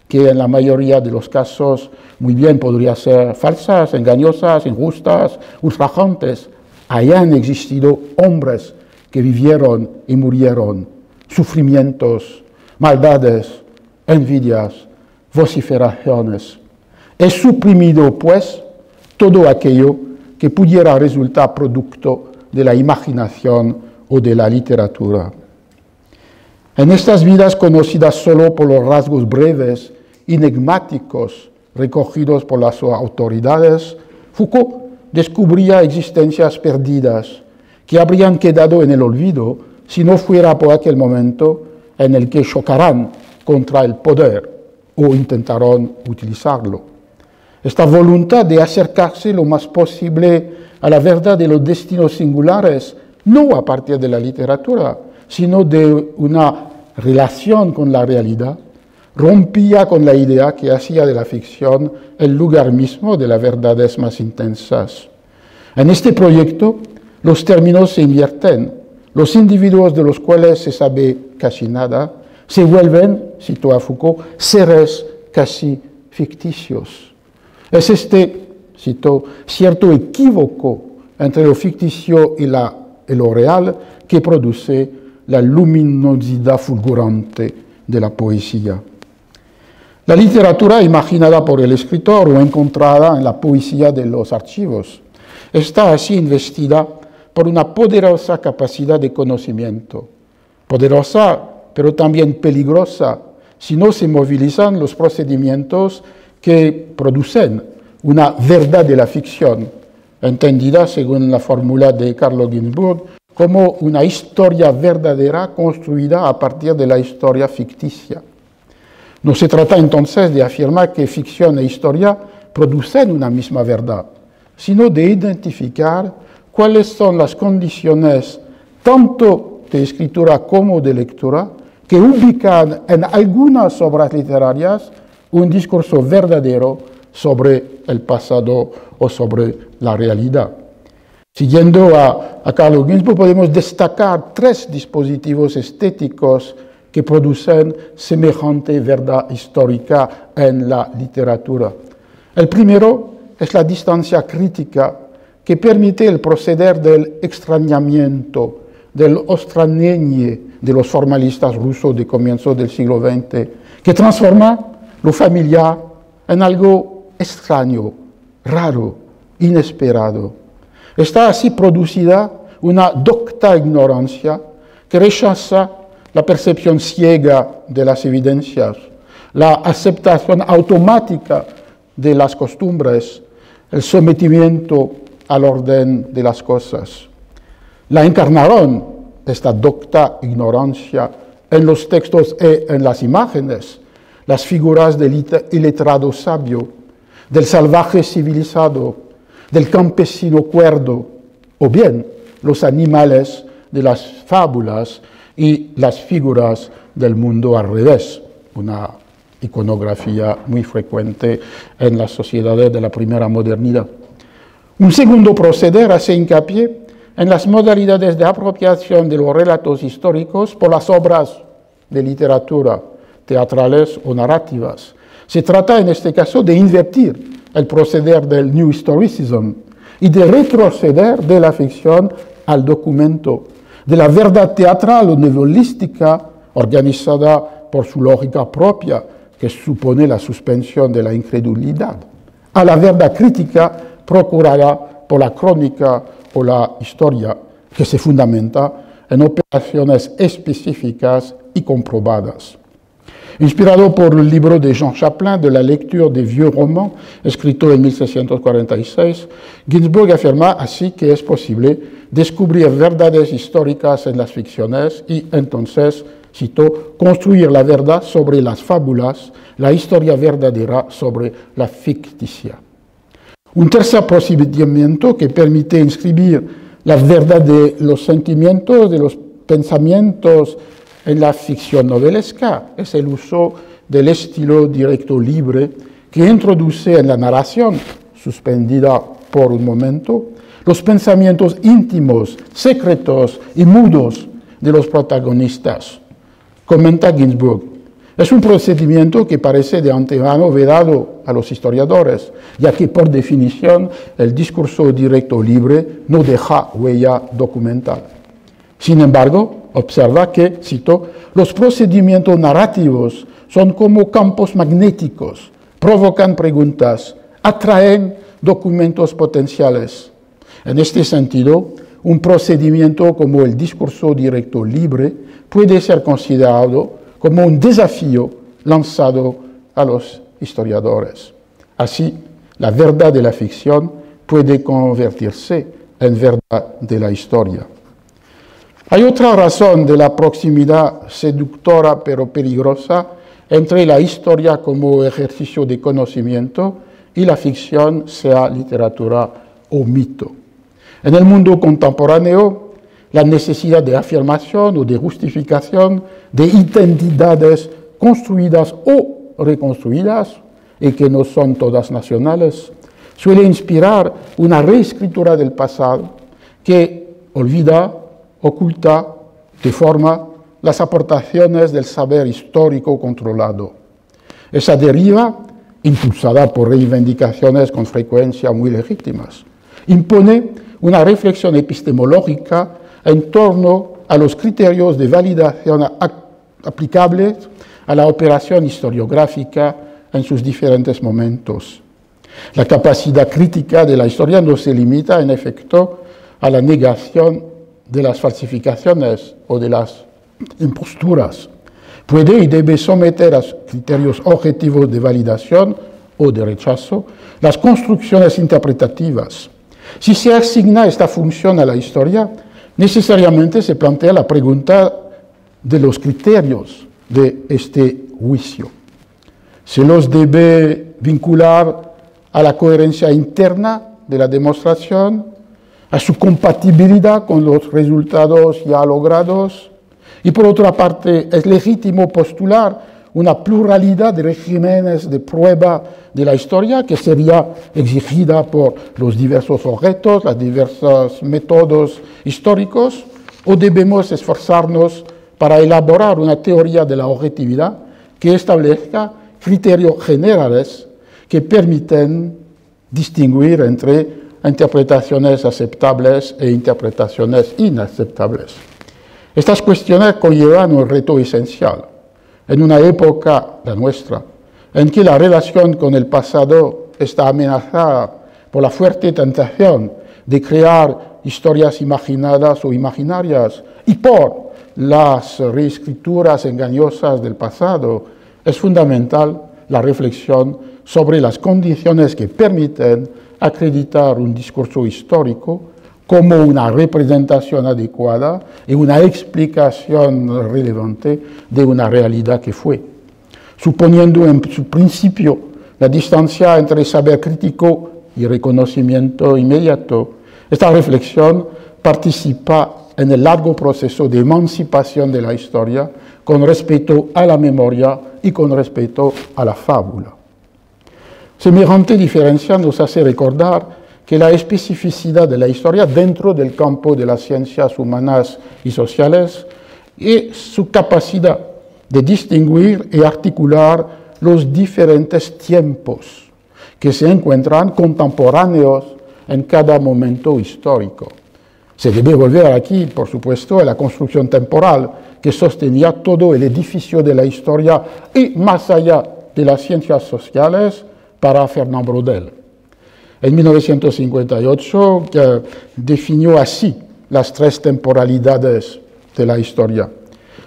que en la mayoría de los casos muy bien podrían ser falsas, engañosas, injustas, ultrajantes, hayan existido hombres que vivieron y murieron, sufrimientos, maldades, envidias, vociferaciones. He suprimido, pues, todo aquello que pudiera resultar producto de la imaginación o de la literatura. En estas vidas conocidas solo por los rasgos breves, enigmáticos, recogidos por las autoridades, Foucault descubría existencias perdidas que habrían quedado en el olvido si no fuera por aquel momento en el que chocarán contra el poder o intentaron utilizarlo. Esta voluntad de acercarse lo más posible a la verdad de los destinos singulares, no a partir de la literatura, sino de una relación con la realidad, rompía con la idea que hacía de la ficción el lugar mismo de las verdades más intensas. En este proyecto, los términos se invierten. Los individuos de los cuales se sabe casi nada se vuelven, citó a Foucault, seres casi ficticios. Es este, citó, cierto equívoco entre lo ficticio y lo real que produce la luminosidad fulgurante de la poesía. La literatura imaginada por el escritor o encontrada en la poesía de los archivos está así investida por una poderosa capacidad de conocimiento, poderosa pero también peligrosa si no se movilizan los procedimientos que producen una verdad de la ficción, entendida según la fórmula de Carlo Ginzburg como una historia verdadera construida a partir de la historia ficticia. No se trata entonces de afirmar que ficción e historia producen una misma verdad, sino de identificar cuáles son las condiciones tanto de escritura como de lectura que ubican en algunas obras literarias un discurso verdadero sobre el pasado o sobre la realidad. Siguiendo a Carlo Ginzburg, podemos destacar 3 dispositivos estéticos que producen semejante verdad histórica en la literatura. El primero es la distancia crítica que permite el proceder del extrañamiento, del ostranění de los formalistas rusos de comienzo del siglo XX, que transforma lo familiar en algo extraño, raro, inesperado. Está así producida una docta ignorancia que rechaza la percepción ciega de las evidencias, la aceptación automática de las costumbres, el sometimiento al orden de las cosas. La encarnaron esta docta ignorancia en los textos y en las imágenes, las figuras del iletrado sabio, del salvaje civilizado, del campesino cuerdo, o bien los animales de las fábulas y las figuras del mundo al revés, una iconografía muy frecuente en las sociedades de la primera modernidad. Un segundo proceder hace hincapié en las modalidades de apropiación de los relatos históricos por las obras de literatura, teatrales o narrativas. Se trata en este caso de invertir el proceder del New Historicism y de retroceder de la ficción al documento, de la verdad teatral o novelística organizada por su lógica propia, que supone la suspensión de la incredulidad, a la verdad crítica procurada por la crónica o la historia, que se fundamenta en operaciones específicas y comprobadas. Inspirado por el libro de Jean Chaplin de la lectura de vieux romans, escrito en 1646, Ginsburg afirma así que es posible descubrir verdades históricas en las ficciones y entonces, cito, construir la verdad sobre las fábulas, la historia verdadera sobre la ficticia. Un tercer procedimiento que permite inscribir la verdad de los sentimientos, de los pensamientos en la ficción novelesca es el uso del estilo directo libre que introduce en la narración, suspendida por un momento, los pensamientos íntimos, secretos y mudos de los protagonistas. Comenta Ginsburg, es un procedimiento que parece de antemano vedado a los historiadores, ya que por definición el discurso directo libre no deja huella documental. Sin embargo, observa que, cito, los procedimientos narrativos son como campos magnéticos, provocan preguntas, atraen documentos potenciales. En este sentido, un procedimiento como el discurso directo libre puede ser considerado como un desafío lanzado a los historiadores. Así, la verdad de la ficción puede convertirse en verdad de la historia. Hay otra razón de la proximidad seductora pero peligrosa entre la historia como ejercicio de conocimiento y la ficción, sea literatura o mito. En el mundo contemporáneo, la necesidad de afirmación o de justificación de identidades construidas o reconstruidas, y que no son todas nacionales, suele inspirar una reescritura del pasado que olvida, oculta, deforma las aportaciones del saber histórico controlado. Esa deriva, impulsada por reivindicaciones con frecuencia muy legítimas, impone una reflexión epistemológica en torno a los criterios de validación aplicables a la operación historiográfica en sus diferentes momentos. La capacidad crítica de la historia no se limita, en efecto, a la negación de las falsificaciones o de las imposturas. Puede y debe someter a criterios objetivos de validación o de rechazo las construcciones interpretativas. Si se asigna esta función a la historia, necesariamente se plantea la pregunta de los criterios de este juicio. Se los debe vincular a la coherencia interna de la demostración, a su compatibilidad con los resultados ya logrados, y por otra parte es legítimo postular una pluralidad de regímenes de prueba de la historia que sería exigida por los diversos objetos, los diversos métodos históricos, o debemos esforzarnos para elaborar una teoría de la objetividad que establezca criterios generales que permiten distinguir entre interpretaciones aceptables e interpretaciones inaceptables. Estas cuestiones conllevan un reto esencial en una época, la nuestra, en que la relación con el pasado está amenazada por la fuerte tentación de crear historias imaginadas o imaginarias y por las reescrituras engañosas del pasado. Es fundamental la reflexión sobre las condiciones que permiten acreditar un discurso histórico como una representación adecuada y una explicación relevante de una realidad que fue, suponiendo en su principio la distancia entre saber crítico y reconocimiento inmediato. Esta reflexión participa en el largo proceso de emancipación de la historia con respeto a la memoria y con respeto a la fábula. Semejante diferencia nos hace recordar que la especificidad de la historia dentro del campo de las ciencias humanas y sociales es su capacidad de distinguir y articular los diferentes tiempos que se encuentran contemporáneos en cada momento histórico. Se debe volver aquí, por supuesto, a la construcción temporal que sostenía todo el edificio de la historia y más allá de las ciencias sociales para Fernand Braudel. En 1958 definió así las tres temporalidades de la historia.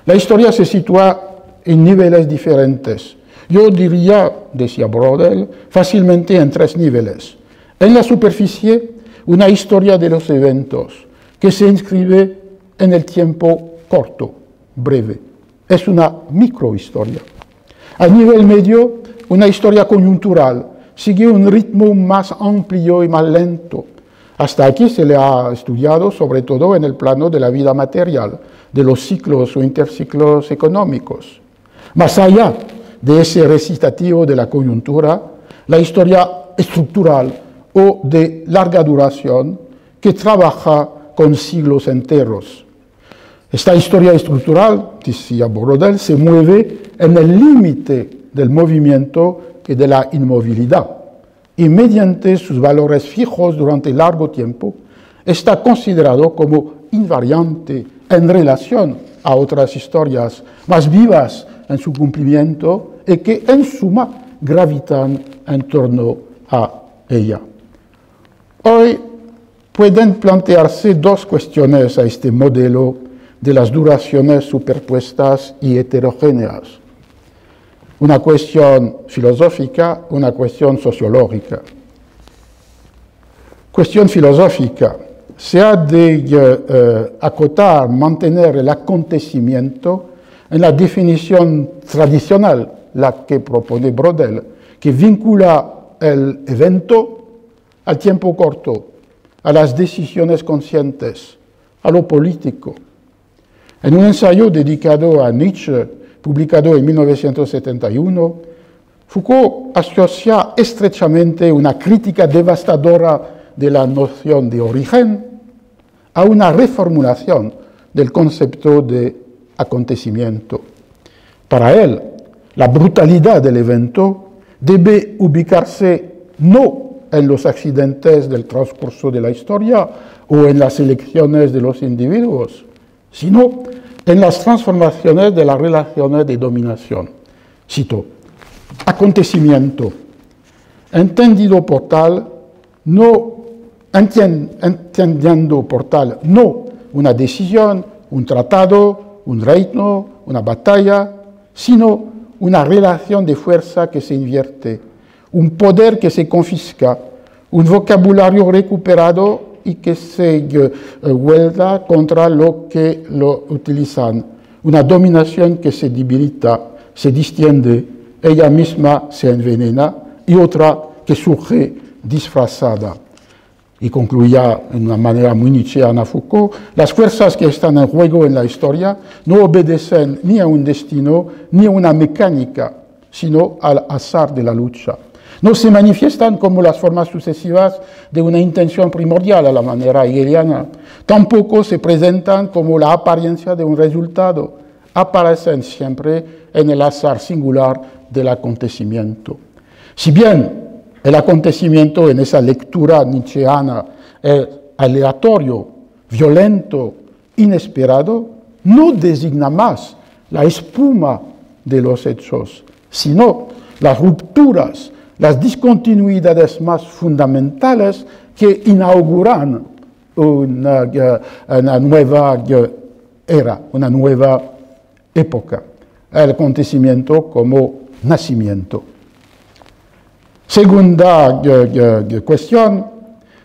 La historia se sitúa en niveles diferentes. Yo diría, decía Braudel, fácilmente en tres niveles. En la superficie, una historia de los eventos que se inscribe en el tiempo corto, breve. Es una microhistoria. A nivel medio, una historia coyuntural, sigue un ritmo más amplio y más lento. Hasta aquí se le ha estudiado sobre todo en el plano de la vida material, de los ciclos o interciclos económicos. Más allá de ese recitativo de la coyuntura, la historia estructural o de larga duración que trabaja con siglos enteros. Esta historia estructural, decía Braudel, se mueve en el límite del movimiento y de la inmovilidad, y mediante sus valores fijos durante largo tiempo, está considerado como invariante en relación a otras historias más vivas en su cumplimiento y que en suma gravitan en torno a ella. Hoy pueden plantearse dos cuestiones a este modelo de las duraciones superpuestas y heterogéneas. Una cuestión filosófica, una cuestión sociológica. Cuestión filosófica. Se ha de acotar, mantener el acontecimiento en la definición tradicional, la que propone Braudel, que vincula el evento al tiempo corto, a las decisiones conscientes, a lo político. En un ensayo dedicado a Nietzsche, publicado en 1971, Foucault asocia estrechamente una crítica devastadora de la noción de origen a una reformulación del concepto de acontecimiento. Para él, la brutalidad del evento debe ubicarse no en los accidentes del transcurso de la historia o en las elecciones de los individuos, sino en las transformaciones de las relaciones de dominación. Cito, acontecimiento, entendiendo por tal no una decisión, un tratado, un reino, una batalla, sino una relación de fuerza que se invierte, un poder que se confisca, un vocabulario recuperado y que se vuelva contra lo que lo utilizan, una dominación que se debilita, se distiende, ella misma se envenena, y otra que surge disfrazada. Y concluía de una manera muy nietzscheana Foucault, las fuerzas que están en juego en la historia no obedecen ni a un destino ni a una mecánica, sino al azar de la lucha. No se manifiestan como las formas sucesivas de una intención primordial a la manera hegeliana. Tampoco se presentan como la apariencia de un resultado. Aparecen siempre en el azar singular del acontecimiento. Si bien el acontecimiento en esa lectura nietzscheana es aleatorio, violento, inesperado, no designa más la espuma de los hechos, sino las rupturas, las discontinuidades más fundamentales que inauguran una nueva era, una nueva época, el acontecimiento como nacimiento. Segunda cuestión,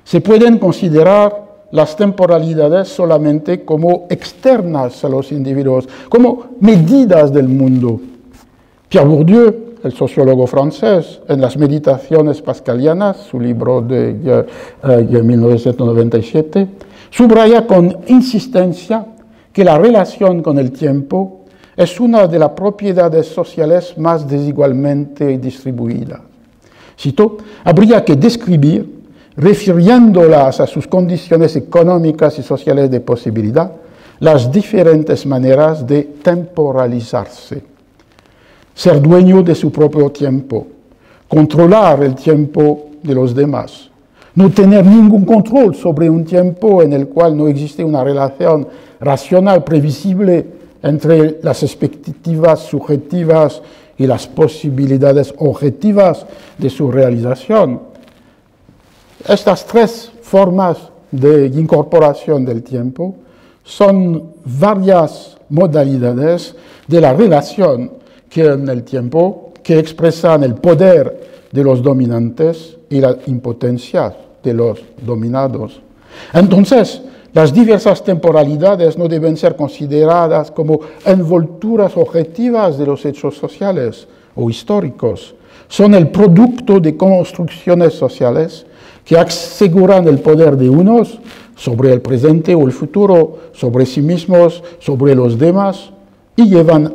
se pueden considerar las temporalidades solamente como externas a los individuos, como medidas del mundo. Pierre Bourdieu, el sociólogo francés, en las Meditaciones pascalianas, su libro de 1997, subraya con insistencia que la relación con el tiempo es una de las propiedades sociales más desigualmente distribuidas. Cito, habría que describir, refiriéndolas a sus condiciones económicas y sociales de posibilidad, las diferentes maneras de temporalizarse. Ser dueño de su propio tiempo, controlar el tiempo de los demás, no tener ningún control sobre un tiempo en el cual no existe una relación racional, previsible entre las expectativas subjetivas y las posibilidades objetivas de su realización. Estas tres formas de incorporación del tiempo son varias modalidades de la relación que en el tiempo que expresan el poder de los dominantes y la impotencia de los dominados. Entonces, las diversas temporalidades no deben ser consideradas como envolturas objetivas de los hechos sociales o históricos. Son el producto de construcciones sociales que aseguran el poder de unos sobre el presente o el futuro, sobre sí mismos, sobre los demás, y llevan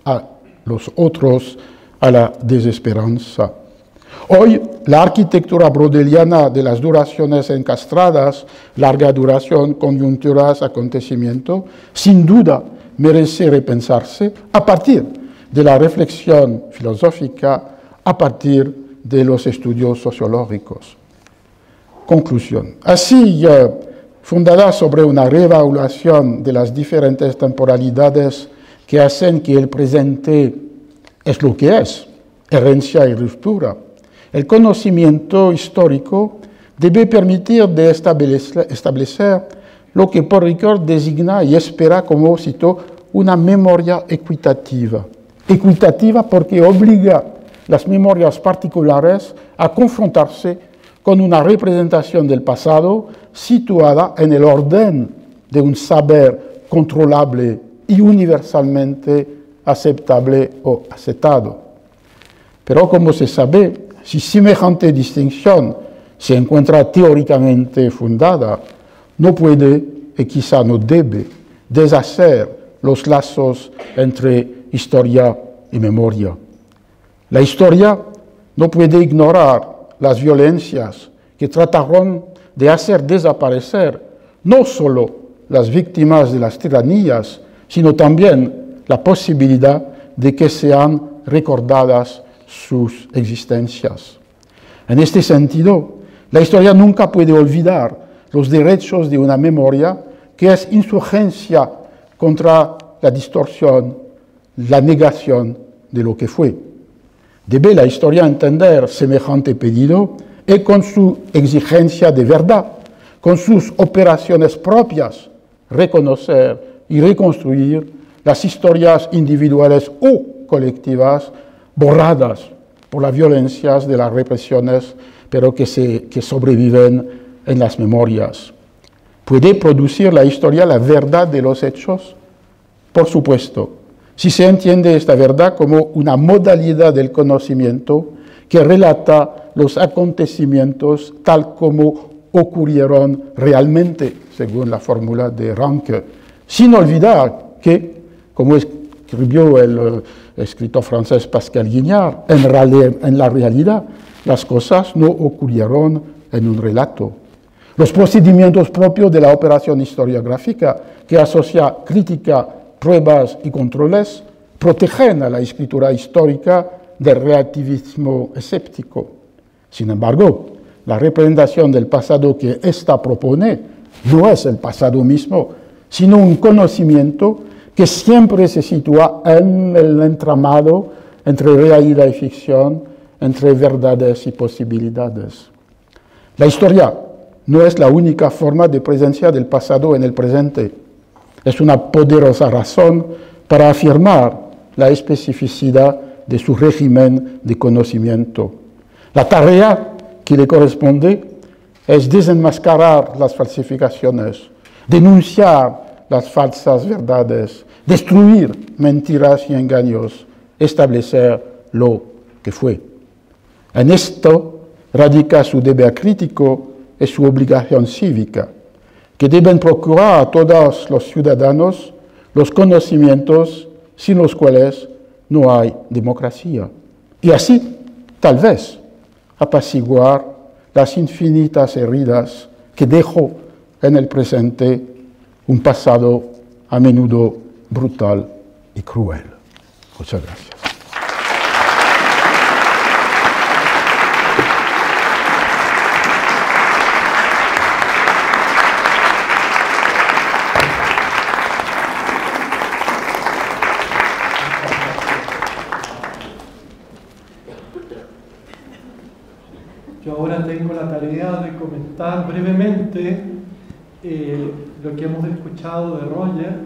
a los otros a la desesperanza. Hoy, la arquitectura brodeliana de las duraciones encastradas, larga duración, coyunturas, acontecimiento, sin duda merece repensarse a partir de la reflexión filosófica, a partir de los estudios sociológicos. Conclusión. Así, fundada sobre una reevaluación de las diferentes temporalidades que hacen que el presente es lo que es, herencia y ruptura, el conocimiento histórico debe permitir de establecer lo que Paul Ricoeur designa y espera como, cito, una memoria equitativa. Equitativa porque obliga las memorias particulares a confrontarse con una representación del pasado situada en el orden de un saber controlable y universalmente aceptable o aceptado. Pero como se sabe, si semejante distinción se encuentra teóricamente fundada, no puede y quizá no debe deshacer los lazos entre historia y memoria. La historia no puede ignorar las violencias que trataron de hacer desaparecer no solo las víctimas de las tiranías, sino también la posibilidad de que sean recordadas sus existencias. En este sentido, la historia nunca puede olvidar los derechos de una memoria que es insurgencia contra la distorsión, la negación de lo que fue. Debe la historia entender semejante pedido y con su exigencia de verdad, con sus operaciones propias, reconocer y reconstruir las historias individuales o colectivas borradas por las violencias de las represiones, pero que sobreviven en las memorias. ¿Puede producir la historia la verdad de los hechos? Por supuesto, si se entiende esta verdad como una modalidad del conocimiento que relata los acontecimientos tal como ocurrieron realmente, según la fórmula de Ranke, sin olvidar que, como escribió el escritor francés Pascal Guignard, en la realidad las cosas no ocurrieron en un relato. Los procedimientos propios de la operación historiográfica, que asocia crítica, pruebas y controles, protegen a la escritura histórica del relativismo escéptico. Sin embargo, la representación del pasado que ésta propone no es el pasado mismo, sino un conocimiento que siempre se sitúa en el entramado entre realidad y ficción, entre verdades y posibilidades. La historia no es la única forma de presencia del pasado en el presente. Es una poderosa razón para afirmar la especificidad de su régimen de conocimiento. La tarea que le corresponde es desenmascarar las falsificaciones, denunciar las falsas verdades, destruir mentiras y engaños, establecer lo que fue. En esto radica su deber crítico y su obligación cívica, que deben procurar a todos los ciudadanos los conocimientos sin los cuales no hay democracia. Y así, tal vez, apaciguar las infinitas heridas que dejó en el presente un pasado a menudo brutal y cruel. Muchas gracias. Yo ahora tengo la tarea de comentar brevemente lo que hemos escuchado de Roger,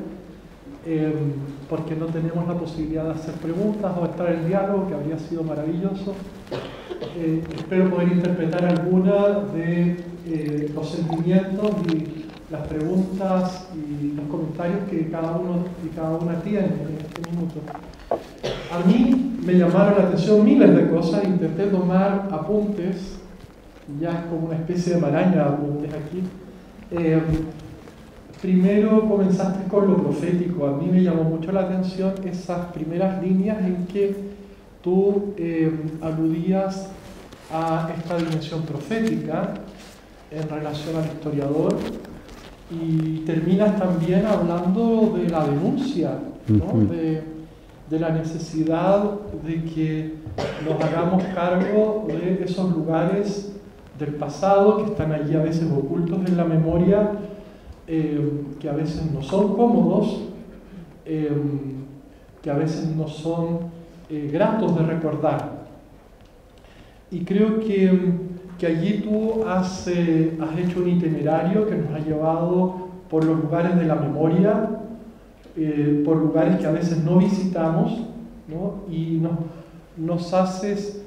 porque no tenemos la posibilidad de hacer preguntas o estar en diálogo, que habría sido maravilloso. Espero poder interpretar algunas de los sentimientos y las preguntas y los comentarios que cada uno y cada una tiene en este minuto. A mí me llamaron la atención miles de cosas, intenté tomar apuntes, ya es como una especie de maraña de apuntes aquí. Primero comenzaste con lo profético. A mí me llamó mucho la atención esas primeras líneas en que tú aludías a esta dimensión profética en relación al historiador, y terminas también hablando de la denuncia, ¿no? de la necesidad de que nos hagamos cargo de esos lugares del pasado que están allí a veces ocultos en la memoria, que a veces no son cómodos, que a veces no son gratos de recordar. Y creo que allí tú has hecho un itinerario que nos ha llevado por los lugares de la memoria, por lugares que a veces no visitamos, ¿no? Y nos haces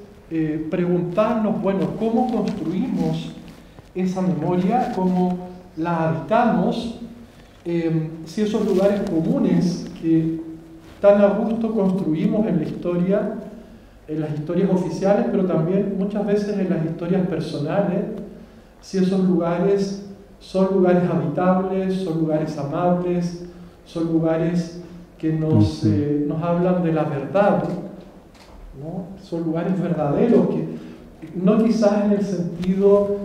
preguntarnos, bueno, ¿cómo construimos esa memoria? ¿Cómo la habitamos? Si esos lugares comunes que tan a gusto construimos en la historia, en las historias oficiales, pero también muchas veces en las historias personales, si esos lugares son lugares habitables, son lugares amables, son lugares que nos hablan de la verdad, ¿no? Son lugares verdaderos, que no quizás en el sentido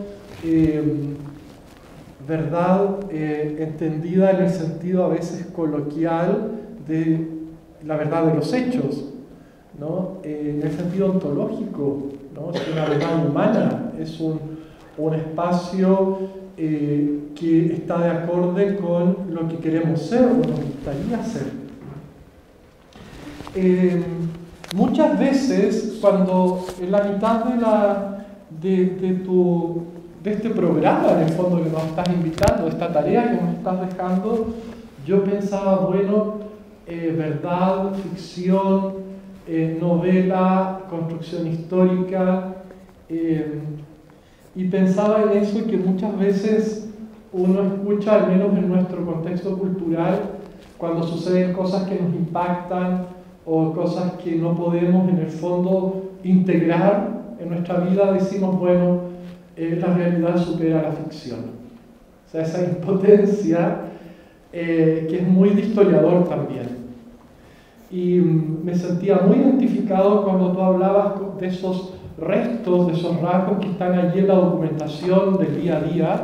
verdad entendida en el sentido a veces coloquial de la verdad de los hechos, ¿no? En el sentido ontológico, ¿no? Es una verdad humana, es un espacio que está de acorde con lo que queremos ser o nos gustaría ser. Muchas veces, cuando en la mitad de este programa, en el fondo, que nos estás invitando, esta tarea que nos estás dejando, yo pensaba, bueno, verdad, ficción, novela, construcción histórica, y pensaba en eso, que muchas veces uno escucha, al menos en nuestro contexto cultural, cuando suceden cosas que nos impactan o cosas que no podemos en el fondo integrar en nuestra vida, decimos, bueno, la realidad supera la ficción. O sea, esa impotencia que es muy de historiador también. Y me sentía muy identificado cuando tú hablabas de esos restos, de esos rasgos que están allí en la documentación del día a día,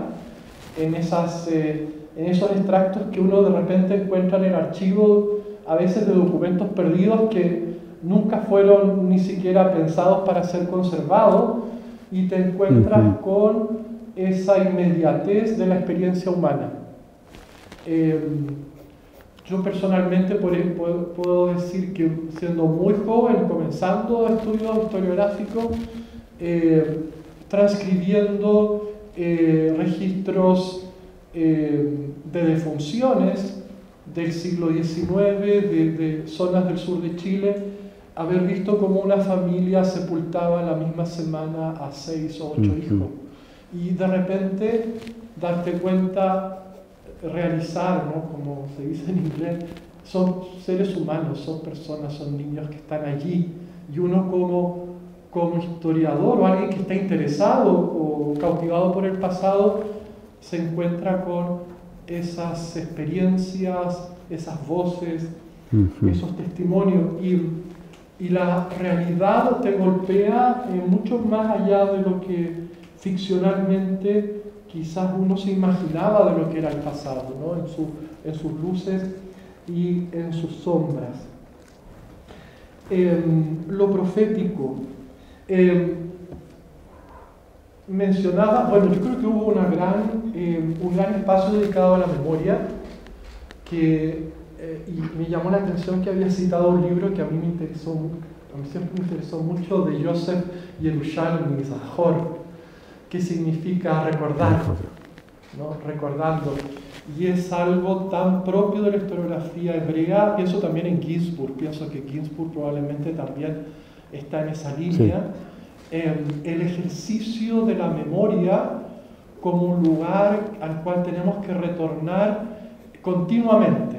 en esos extractos que uno de repente encuentra en el archivo, a veces de documentos perdidos que nunca fueron ni siquiera pensados para ser conservados, y te encuentras con esa inmediatez de la experiencia humana. Yo personalmente puedo decir que, siendo muy joven, comenzando estudios historiográficos, transcribiendo registros de defunciones del siglo XIX, de zonas del sur de Chile, haber visto cómo una familia sepultaba la misma semana a 6 o 8 hijos. y de repente darte cuenta, realizar, ¿no? Como se dice en inglés, son seres humanos, son personas, son niños que están allí, y uno como historiador o alguien que está interesado o cautivado por el pasado se encuentra con esas experiencias, esas voces, esos testimonios, y la realidad te golpea mucho más allá de lo que ficcionalmente quizás uno se imaginaba de lo que era el pasado, ¿no? En sus luces y en sus sombras. Lo profético. Mencionaba, bueno, yo creo que hubo un gran espacio dedicado a la memoria, y me llamó la atención que había citado un libro que a mí siempre me interesó mucho, de Joseph Yerushalmi Zahor, que significa recordar, ¿no? Recordando. Y es algo tan propio de la historiografía hebrea. Pienso también en Ginsburg, pienso que Ginsburg probablemente también está en esa línea. Sí. El ejercicio de la memoria como un lugar al cual tenemos que retornar continuamente.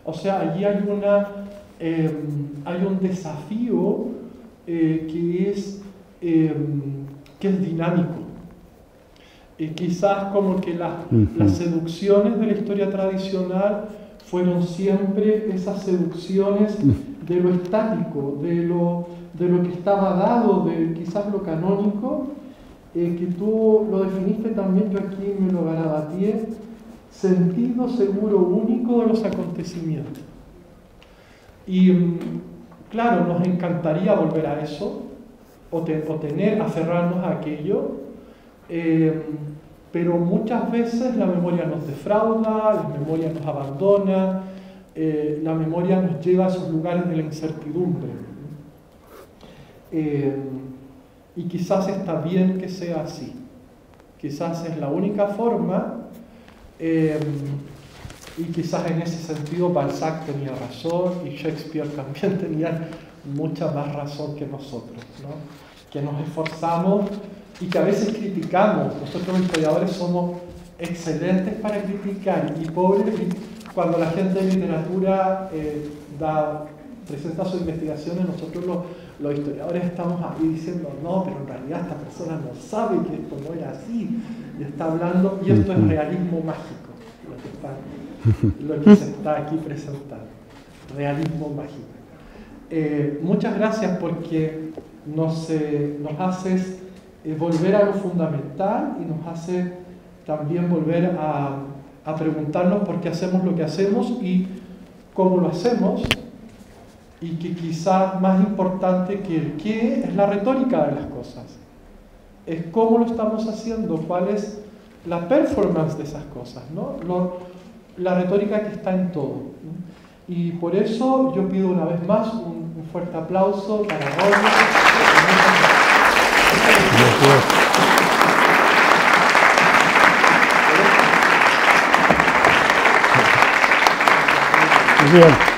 O sea, allí hay un desafío que es dinámico. Quizás como que las seducciones de la historia tradicional fueron siempre esas seducciones de lo estático, de lo que estaba dado, de quizás lo canónico, que tú lo definiste también, yo aquí me lo garabateé, sentido seguro único de los acontecimientos. Y claro, nos encantaría volver a eso, o aferrarnos a aquello, pero muchas veces la memoria nos defrauda, la memoria nos abandona, la memoria nos lleva a esos lugares de la incertidumbre. Y quizás está bien que sea así, quizás es la única forma, y quizás en ese sentido Balzac tenía razón y Shakespeare también tenía mucha más razón que nosotros, ¿no? Que nos esforzamos y que a veces criticamos. Nosotros los historiadores somos excelentes para criticar, y pobres cuando la gente de literatura presenta sus investigaciones, nosotros los historiadores estamos ahí diciendo no, pero en realidad esta persona no sabe que esto no era así, y está hablando, y esto es realismo mágico, lo que se está aquí presentando, realismo mágico. Muchas gracias, porque nos haces volver a lo fundamental, y nos hace también volver a preguntarnos por qué hacemos lo que hacemos y cómo lo hacemos, y que quizás más importante que el qué es la retórica de las cosas, es cómo lo estamos haciendo, cuál es la performance de esas cosas, ¿no? La retórica que está en todo. Y por eso yo pido una vez más un fuerte aplauso para Roger. Bien.